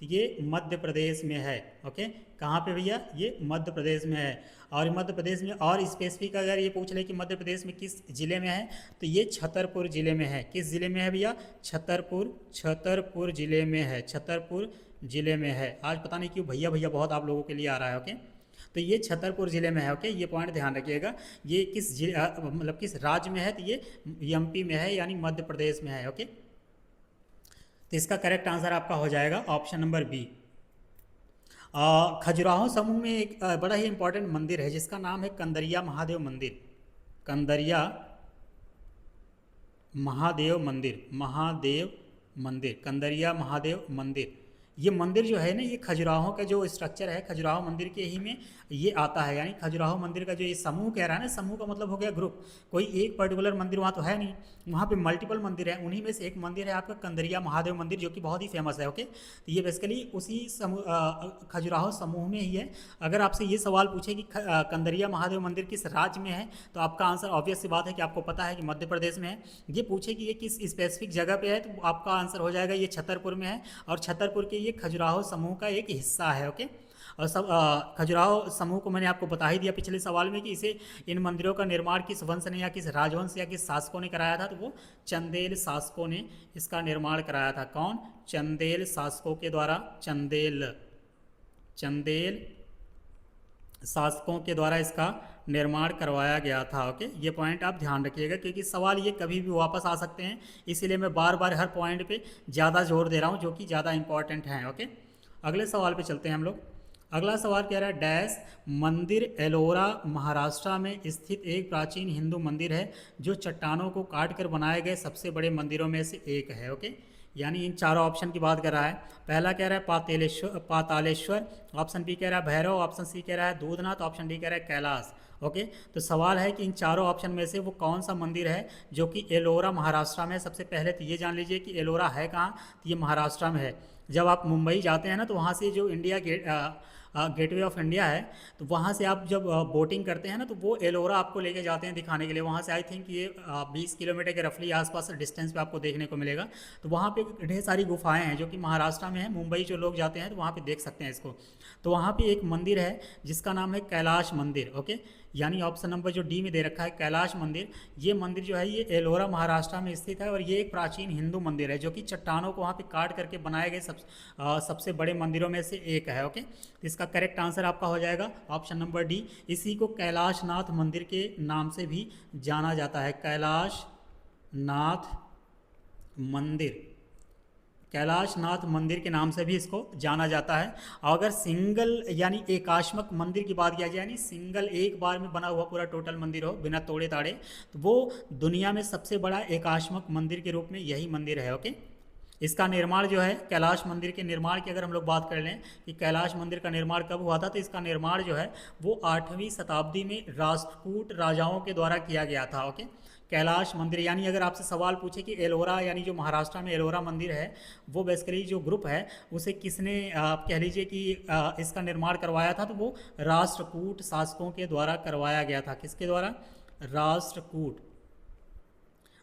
तो ये मध्य प्रदेश में है। ओके, कहाँ पे भैया? ये मध्य प्रदेश में है। और मध्य प्रदेश में और स्पेसिफिक अगर ये पूछ ले कि मध्य प्रदेश में किस जिले में है, तो ये छतरपुर जिले में है। किस जिले में है भैया? छतरपुर जिले में है। छतरपुर जिले में है। आज पता नहीं क्यों भैया भैया बहुत आप लोगों के लिए आ रहा है। ओके, तो ये छतरपुर जिले में है। ओके, ये पॉइंट ध्यान रखिएगा। ये किस मतलब किस राज्य में है? तो ये एमपी में है, यानी मध्य प्रदेश में है। ओके, तो इसका करेक्ट आंसर आपका हो जाएगा ऑप्शन नंबर बी। खजुराहो समूह में एक बड़ा ही इंपॉर्टेंट मंदिर है जिसका नाम है कंदरिया महादेव मंदिर। कंदरिया महादेव मंदिर, कंदरिया महादेव मंदिर। ये मंदिर जो है ना, ये खजुराहो का जो स्ट्रक्चर है, खजुराहो मंदिर के ही में ये आता है। यानी खजुराहो मंदिर का जो ये समूह कह रहा है ना, समूह का मतलब हो गया ग्रुप। कोई एक पर्टिकुलर मंदिर वहाँ तो है नहीं, वहाँ पे मल्टीपल मंदिर है। उन्हीं में से एक मंदिर है आपका कंदरिया महादेव मंदिर, जो कि बहुत ही फेमस है। ओके, तो ये बेसिकली उसी खजुराहो समूह में ही है। अगर आपसे ये सवाल पूछे कि कंदरिया महादेव मंदिर किस राज्य में है, तो आपका आंसर ऑब्वियस सी बात है कि आपको पता है कि मध्य प्रदेश में है। ये पूछे कि ये किस स्पेसिफिक जगह पे है, तो आपका आंसर हो जाएगा ये छतरपुर में है। और छतरपुर के ये खजुराहो समूह का एक हिस्सा है। ओके, और सब खजुराहो समूह को मैंने आपको बता ही दिया पिछले सवाल में कि इसे इन मंदिरों का निर्माण किस वंश ने या किस राजवंश या किस शासकों ने कराया था, तो वो चंदेल शासकों ने इसका निर्माण कराया था। कौन? चंदेल शासकों के द्वारा, चंदेल शासकों के द्वारा इसका निर्माण करवाया गया था। ओके, ये पॉइंट आप ध्यान रखिएगा क्योंकि सवाल ये कभी भी वापस आ सकते हैं, इसीलिए मैं बार बार हर पॉइंट पे ज़्यादा जोर दे रहा हूँ जो कि ज़्यादा इंपॉर्टेंट हैं। ओके, अगले सवाल पे चलते हैं हम लोग। अगला सवाल कह रहा है डैश मंदिर एलोरा महाराष्ट्र में स्थित एक प्राचीन हिंदू मंदिर है जो चट्टानों को काट कर बनाए गए सबसे बड़े मंदिरों में से एक है। ओके, यानी इन चारों ऑप्शन की बात कर रहा है। पहला कह रहा है पातालेश्वर, ऑप्शन बी कह रहा है भैरव, ऑप्शन सी कह रहा है दूधनाथ, ऑप्शन डी कह रहा है कैलाश। ओके, तो सवाल है कि इन चारों ऑप्शन में से वो कौन सा मंदिर है जो कि एलोरा महाराष्ट्र में है। सबसे पहले तो ये जान लीजिए कि एलोरा है कहाँ, तो ये महाराष्ट्र में है। जब आप मुंबई जाते हैं ना, तो वहाँ से जो इंडिया गेटवे ऑफ इंडिया है, तो वहाँ से आप जब बोटिंग करते हैं ना, तो वो एलोरा आपको लेके जाते हैं दिखाने के लिए। वहाँ से आई थिंक ये 20 किलोमीटर के रफली आसपास डिस्टेंस पे आपको देखने को मिलेगा। तो वहाँ पे ढेर सारी गुफाएं हैं जो कि महाराष्ट्र में है। मुंबई जो लोग जाते हैं तो वहाँ पे देख सकते हैं इसको। तो वहाँ पे एक मंदिर है जिसका नाम है कैलाश मंदिर। ओके, यानी ऑप्शन नंबर जो डी में दे रखा है कैलाश मंदिर, ये मंदिर जो है ये एलोरा महाराष्ट्र में स्थित है। और ये एक प्राचीन हिंदू मंदिर है जो कि चट्टानों को वहाँ पे काट करके बनाए गए सबसे बड़े मंदिरों में से एक है। ओके, इसका करेक्ट आंसर आपका हो जाएगा ऑप्शन नंबर डी। इसी को कैलाशनाथ मंदिर के नाम से भी जाना जाता है। कैलाशनाथ मंदिर, कैलाशनाथ मंदिर के नाम से भी इसको जाना जाता है। और अगर सिंगल यानी एकाश्मक मंदिर की बात किया जाए, यानी सिंगल एक बार में बना हुआ पूरा टोटल मंदिर हो बिना तोड़े ताड़े, तो वो दुनिया में सबसे बड़ा एकाश्मक मंदिर के रूप में यही मंदिर है। ओके, इसका निर्माण जो है कैलाश मंदिर के निर्माण की अगर हम लोग बात कर लें कि कैलाश मंदिर का निर्माण कब हुआ था, तो इसका निर्माण जो है वो 8वीं शताब्दी में राष्ट्रकूट राजाओं के द्वारा किया गया था। ओके, कैलाश मंदिर यानी अगर आपसे सवाल पूछे कि एलोरा यानी जो महाराष्ट्र में एलोरा मंदिर है, वो बेसिकली जो ग्रुप है उसे किसने आप कह लीजिए कि इसका निर्माण करवाया था, तो वो राष्ट्रकूट शासकों के द्वारा करवाया गया था। किसके द्वारा?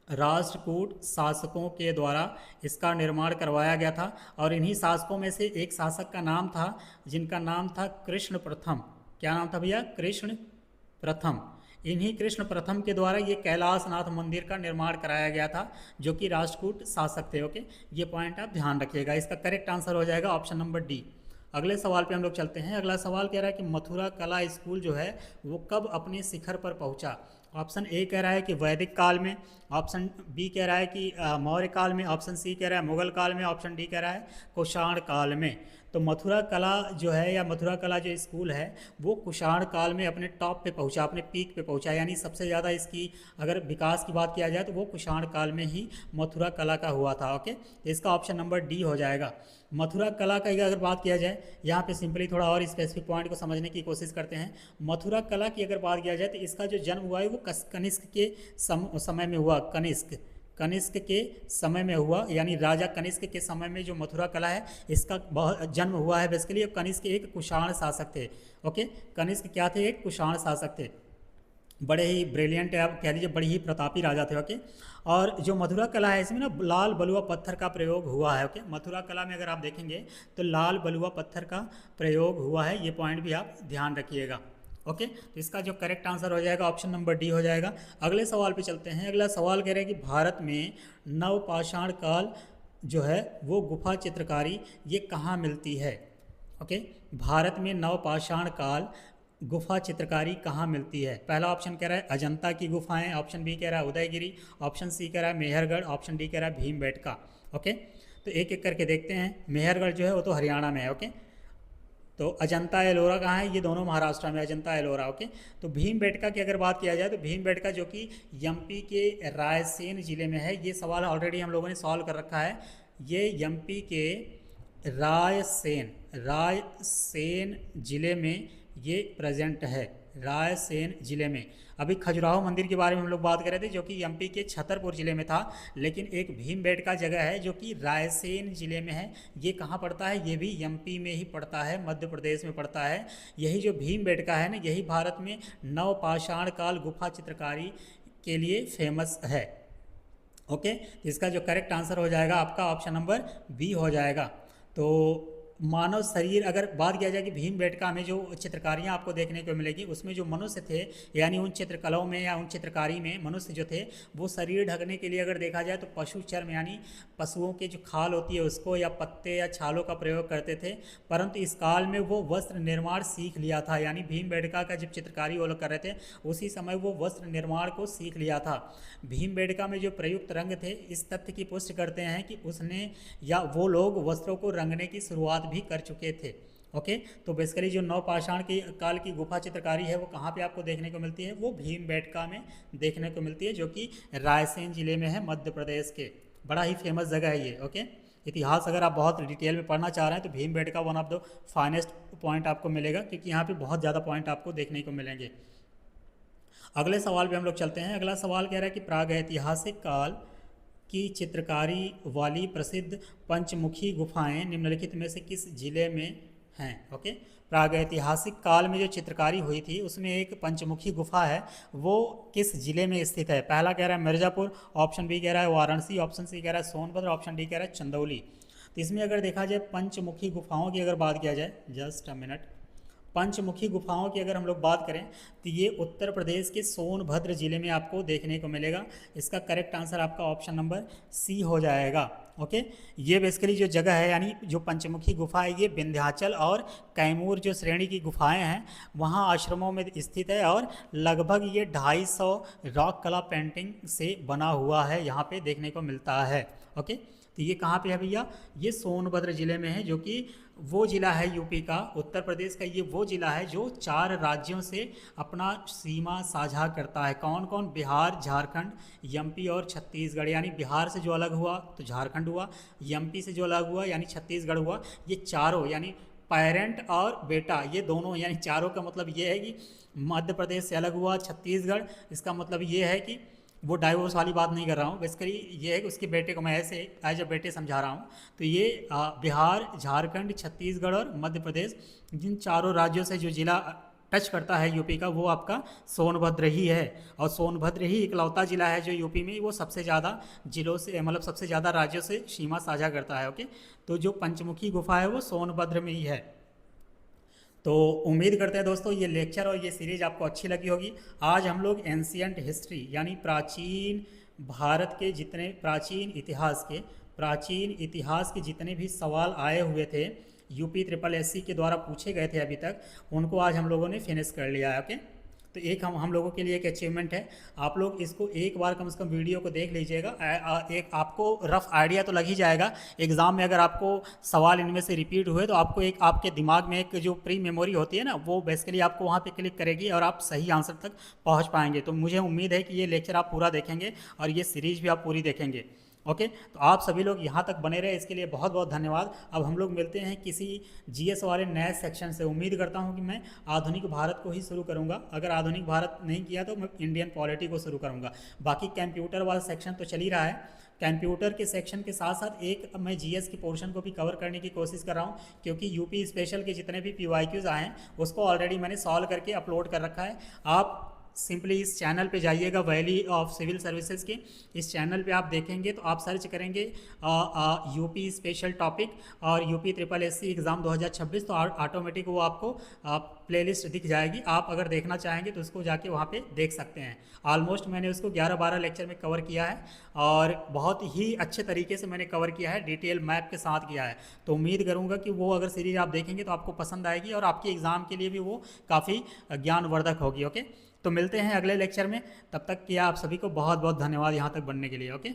राष्ट्रकूट शासकों के द्वारा इसका निर्माण करवाया गया था। और इन्हीं शासकों में से एक शासक का नाम था जिनका नाम था कृष्ण प्रथम। क्या नाम था भैया? कृष्ण प्रथम। इन्हीं कृष्ण प्रथम के द्वारा ये कैलाशनाथ मंदिर का निर्माण कराया गया था जो कि राष्ट्रकूट शासक थे। ओके, ये पॉइंट आप ध्यान रखिएगा। इसका करेक्ट आंसर हो जाएगा ऑप्शन नंबर डी। अगले सवाल पे हम लोग चलते हैं। अगला सवाल कह रहा है कि मथुरा कला स्कूल जो है वो कब अपने शिखर पर पहुंचा। ऑप्शन ए कह रहा है कि वैदिक काल में, ऑप्शन बी कह रहा है कि मौर्य काल में, ऑप्शन सी कह रहा है मुगल काल में, ऑप्शन डी कह रहा है कुषाण काल में। तो मथुरा कला जो है या मथुरा कला जो स्कूल है वो कुषाण काल में अपने टॉप पे पहुंचा, अपने पीक पे पहुंचा। यानी सबसे ज़्यादा इसकी अगर विकास की बात किया जाए तो वो कुषाण काल में ही मथुरा कला का हुआ था। ओके, तो इसका ऑप्शन नंबर डी हो जाएगा। मथुरा कला का अगर बात किया जाए, यहाँ पे सिंपली थोड़ा और स्पेसिफिक पॉइंट को समझने की कोशिश करते हैं। मथुरा कला की अगर बात किया जाए तो इसका जो जन्म हुआ है वो कनिष्क के समय में हुआ। कनिष्क के समय में हुआ, यानी राजा कनिष्क के समय में जो मथुरा कला है इसका बहुत जन्म हुआ है। बेसिकली कनिष्क एक कुषाण शासक थे। ओके, कनिष्क क्या थे? एक कुषाण शासक थे। बड़े ही ब्रिलियंट है, आप कह लीजिए बड़ी ही प्रतापी राजा थे। ओके, और जो मथुरा कला है इसमें ना लाल बलुआ पत्थर का प्रयोग हुआ है। ओके, मथुरा कला में अगर आप देखेंगे तो लाल बलुआ पत्थर का प्रयोग हुआ है, ये पॉइंट भी आप ध्यान रखिएगा। ओके, तो इसका जो करेक्ट आंसर हो जाएगा ऑप्शन नंबर डी हो जाएगा। अगले सवाल पे चलते हैं। अगला सवाल कह रहे हैं कि भारत में नवपाषाण काल जो है वो गुफा चित्रकारी ये कहाँ मिलती है। ओके, भारत में नवपाषाण काल गुफा चित्रकारी कहाँ मिलती है। पहला ऑप्शन कह रहा है अजंता की गुफाएं, ऑप्शन बी कह रहा है उदयगिरी, ऑप्शन सी कह रहा है मेहरगढ़, ऑप्शन डी कह रहा है भीमबेटका। ओके, तो एक एक करके देखते हैं। मेहरगढ़ जो है वो तो हरियाणा में है। ओके, तो अजंता एलोरा कहाँ है, ये दोनों महाराष्ट्र में, अजंता एलोरा। ओके, तो भीमबेटका की अगर बात किया जाए तो भीमबेटका जो कि एमपी के रायसेन जिले में है, ये सवाल ऑलरेडी हम लोगों ने सॉल्व कर रखा है। ये एमपी के रायसेन जिले में ये प्रेजेंट है, रायसेन जिले में। अभी खजुराहो मंदिर के बारे में हम लोग बात कर रहे थे जो कि एमपी के छतरपुर जिले में था, लेकिन एक भीमबेटका जगह है जो कि रायसेन जिले में है। ये कहाँ पड़ता है, ये भी एमपी में ही पड़ता है, मध्य प्रदेश में पड़ता है। यही जो भीमबेटका है ना, यही भारत में नवपाषाण काल गुफा चित्रकारी के लिए फेमस है। ओके, इसका जो करेक्ट आंसर हो जाएगा आपका ऑप्शन नंबर बी हो जाएगा। तो मानव शरीर अगर बात किया जाए कि भीमबेटका में जो चित्रकारियाँ आपको देखने को मिलेगी उसमें जो मनुष्य थे, यानी उन चित्रकलाओं में या उन चित्रकारी में मनुष्य जो थे वो शरीर ढकने के लिए अगर देखा जाए तो पशु चर्म यानी पशुओं की जो खाल होती है उसको या पत्ते या छालों का प्रयोग करते थे। परंतु इस काल में वो वस्त्र निर्माण सीख लिया था, यानी भीमबेटका का जब चित्रकारी वो लोग कर रहे थे उसी समय वो वस्त्र निर्माण को सीख लिया था। भीमबेटका में जो प्रयुक्त रंग थे इस तथ्य की पुष्टि करते हैं कि उसने या वो लोग वस्त्रों को रंगने की शुरुआत भी कर चुके थे। ओके, तो बेसिकली जो नवपाषाण की काल की गुफा चित्रकारी है वो कहाँ पे आपको देखने को मिलती है, वो भीमबेटका में देखने को मिलती है जो कि रायसेन जिले में है, मध्य प्रदेश के। बड़ा ही फेमस जगह है ये। ओके, इतिहास अगर आप बहुत डिटेल में पढ़ना चाह रहे हैं तो Bhimbetka one of the finest point आपको मिलेगा, क्योंकि यहाँ पे बहुत ज़्यादा पॉइंट आपको देखने को मिलेंगे। अगले सवाल पे हम लोग चलते हैं। अगला सवाल कह रहा है कि प्रागैतिहासिक काल की चित्रकारी वाली प्रसिद्ध पंचमुखी गुफाएं निम्नलिखित में से किस जिले में हैं। ओके, प्रागैतिहासिक काल में जो चित्रकारी हुई थी उसमें एक पंचमुखी गुफा है, वो किस जिले में स्थित है। पहला कह रहा है मिर्ज़ापुर, ऑप्शन बी कह रहा है वाराणसी, ऑप्शन सी कह रहा है सोनभद्र, ऑप्शन डी कह रहा है चंदौली। तो इसमें अगर देखा जाए पंचमुखी गुफाओं की अगर बात किया जाए, जस्ट अ मिनट, पंचमुखी गुफाओं की अगर हम लोग बात करें तो ये उत्तर प्रदेश के सोनभद्र जिले में आपको देखने को मिलेगा। इसका करेक्ट आंसर आपका ऑप्शन नंबर सी हो जाएगा। ओके, ये बेसिकली जो जगह है यानी जो पंचमुखी गुफा है ये विंध्याचल और कैमूर जो श्रेणी की गुफाएं हैं वहाँ आश्रमों में स्थित है, और लगभग ये 250 रॉक कला पेंटिंग से बना हुआ है, यहाँ पे देखने को मिलता है। ओके, तो ये कहाँ पे है भैया, ये सोनभद्र जिले में है, जो कि वो जिला है यूपी का, उत्तर प्रदेश का ये वो जिला है जो 4 राज्यों से अपना सीमा साझा करता है। कौन कौन, बिहार, झारखंड, एमपी और छत्तीसगढ़। यानी बिहार से जो अलग हुआ तो झारखंड हुआ, एमपी से जो अलग हुआ यानी छत्तीसगढ़ हुआ। ये चारों यानी पेरेंट और बेटा ये दोनों, यानी चारों का मतलब ये है कि मध्य प्रदेश से अलग हुआ छत्तीसगढ़, इसका मतलब ये है कि वो डाइवोर्स वाली बात नहीं कर रहा हूँ, बेसिकली ये है कि उसके बेटे को मैं ऐसे एज अ बेटे समझा रहा हूँ। तो ये बिहार, झारखंड, छत्तीसगढ़ और मध्य प्रदेश, जिन चारों राज्यों से जो जिला टच करता है यूपी का वो आपका सोनभद्र ही है। और सोनभद्र ही इकलौता जिला है जो यूपी में वो सबसे ज़्यादा जिलों से मतलब सबसे ज़्यादा राज्यों से सीमा साझा करता है। ओके, तो जो पंचमुखी गुफा है वो सोनभद्र में ही है। तो उम्मीद करते हैं दोस्तों ये लेक्चर और ये सीरीज आपको अच्छी लगी होगी। आज हम लोग एंशियंट हिस्ट्री यानी प्राचीन भारत के जितने प्राचीन इतिहास के जितने भी सवाल आए हुए थे यूपी SSSC के द्वारा पूछे गए थे अभी तक, उनको आज हम लोगों ने फिनिश कर लिया है। ओके, तो एक हम लोगों के लिए एक अचीवमेंट है। आप लोग इसको एक बार कम से कम वीडियो को देख लीजिएगा, एक आपको रफ आइडिया तो लग ही जाएगा। एग्ज़ाम में अगर आपको सवाल इनमें से रिपीट हुए तो आपको एक आपके दिमाग में एक जो प्री मेमोरी होती है ना, वो बेसिकली आपको वहाँ पे क्लिक करेगी और आप सही आंसर तक पहुँच पाएंगे। तो मुझे उम्मीद है कि ये लेक्चर आप पूरा देखेंगे और ये सीरीज भी आप पूरी देखेंगे। ओके, तो आप सभी लोग यहाँ तक बने रहे इसके लिए बहुत बहुत धन्यवाद। अब हम लोग मिलते हैं किसी जीएस वाले नए सेक्शन से। उम्मीद करता हूँ कि मैं आधुनिक भारत को ही शुरू करूँगा, अगर आधुनिक भारत नहीं किया तो मैं इंडियन पॉलिटी को शुरू करूँगा। बाकी कंप्यूटर वाला सेक्शन तो चल ही रहा है, कंप्यूटर के सेक्शन के साथ साथ एक मैं जीएस की पोर्शन को भी कवर करने की कोशिश कर रहा हूँ, क्योंकि यूपी स्पेशल के जितने भी PYQs आए हैं उसको ऑलरेडी मैंने सॉल्व करके अपलोड कर रखा है। आप सिंपली इस चैनल पे जाइएगा, वैली ऑफ सिविल सर्विसेज के इस चैनल पे आप देखेंगे तो आप सर्च करेंगे यूपी स्पेशल टॉपिक और यूपी ट्रिपल एससी एग्ज़ाम 2026, तो ऑटोमेटिक वो आपको प्लेलिस्ट दिख जाएगी। आप अगर देखना चाहेंगे तो उसको जाके वहाँ पे देख सकते हैं। ऑलमोस्ट मैंने उसको 11-12 लेक्चर में कवर किया है और बहुत ही अच्छे तरीके से मैंने कवर किया है, डिटेल मैप के साथ किया है। तो उम्मीद करूँगा कि वो अगर सीरीज आप देखेंगे तो आपको पसंद आएगी और आपके एग्ज़ाम के लिए भी वो काफ़ी ज्ञानवर्धक होगी। ओके, तो मिलते हैं अगले लेक्चर में, तब तक कि आप सभी को बहुत बहुत धन्यवाद यहाँ तक बनने के लिए। ओके।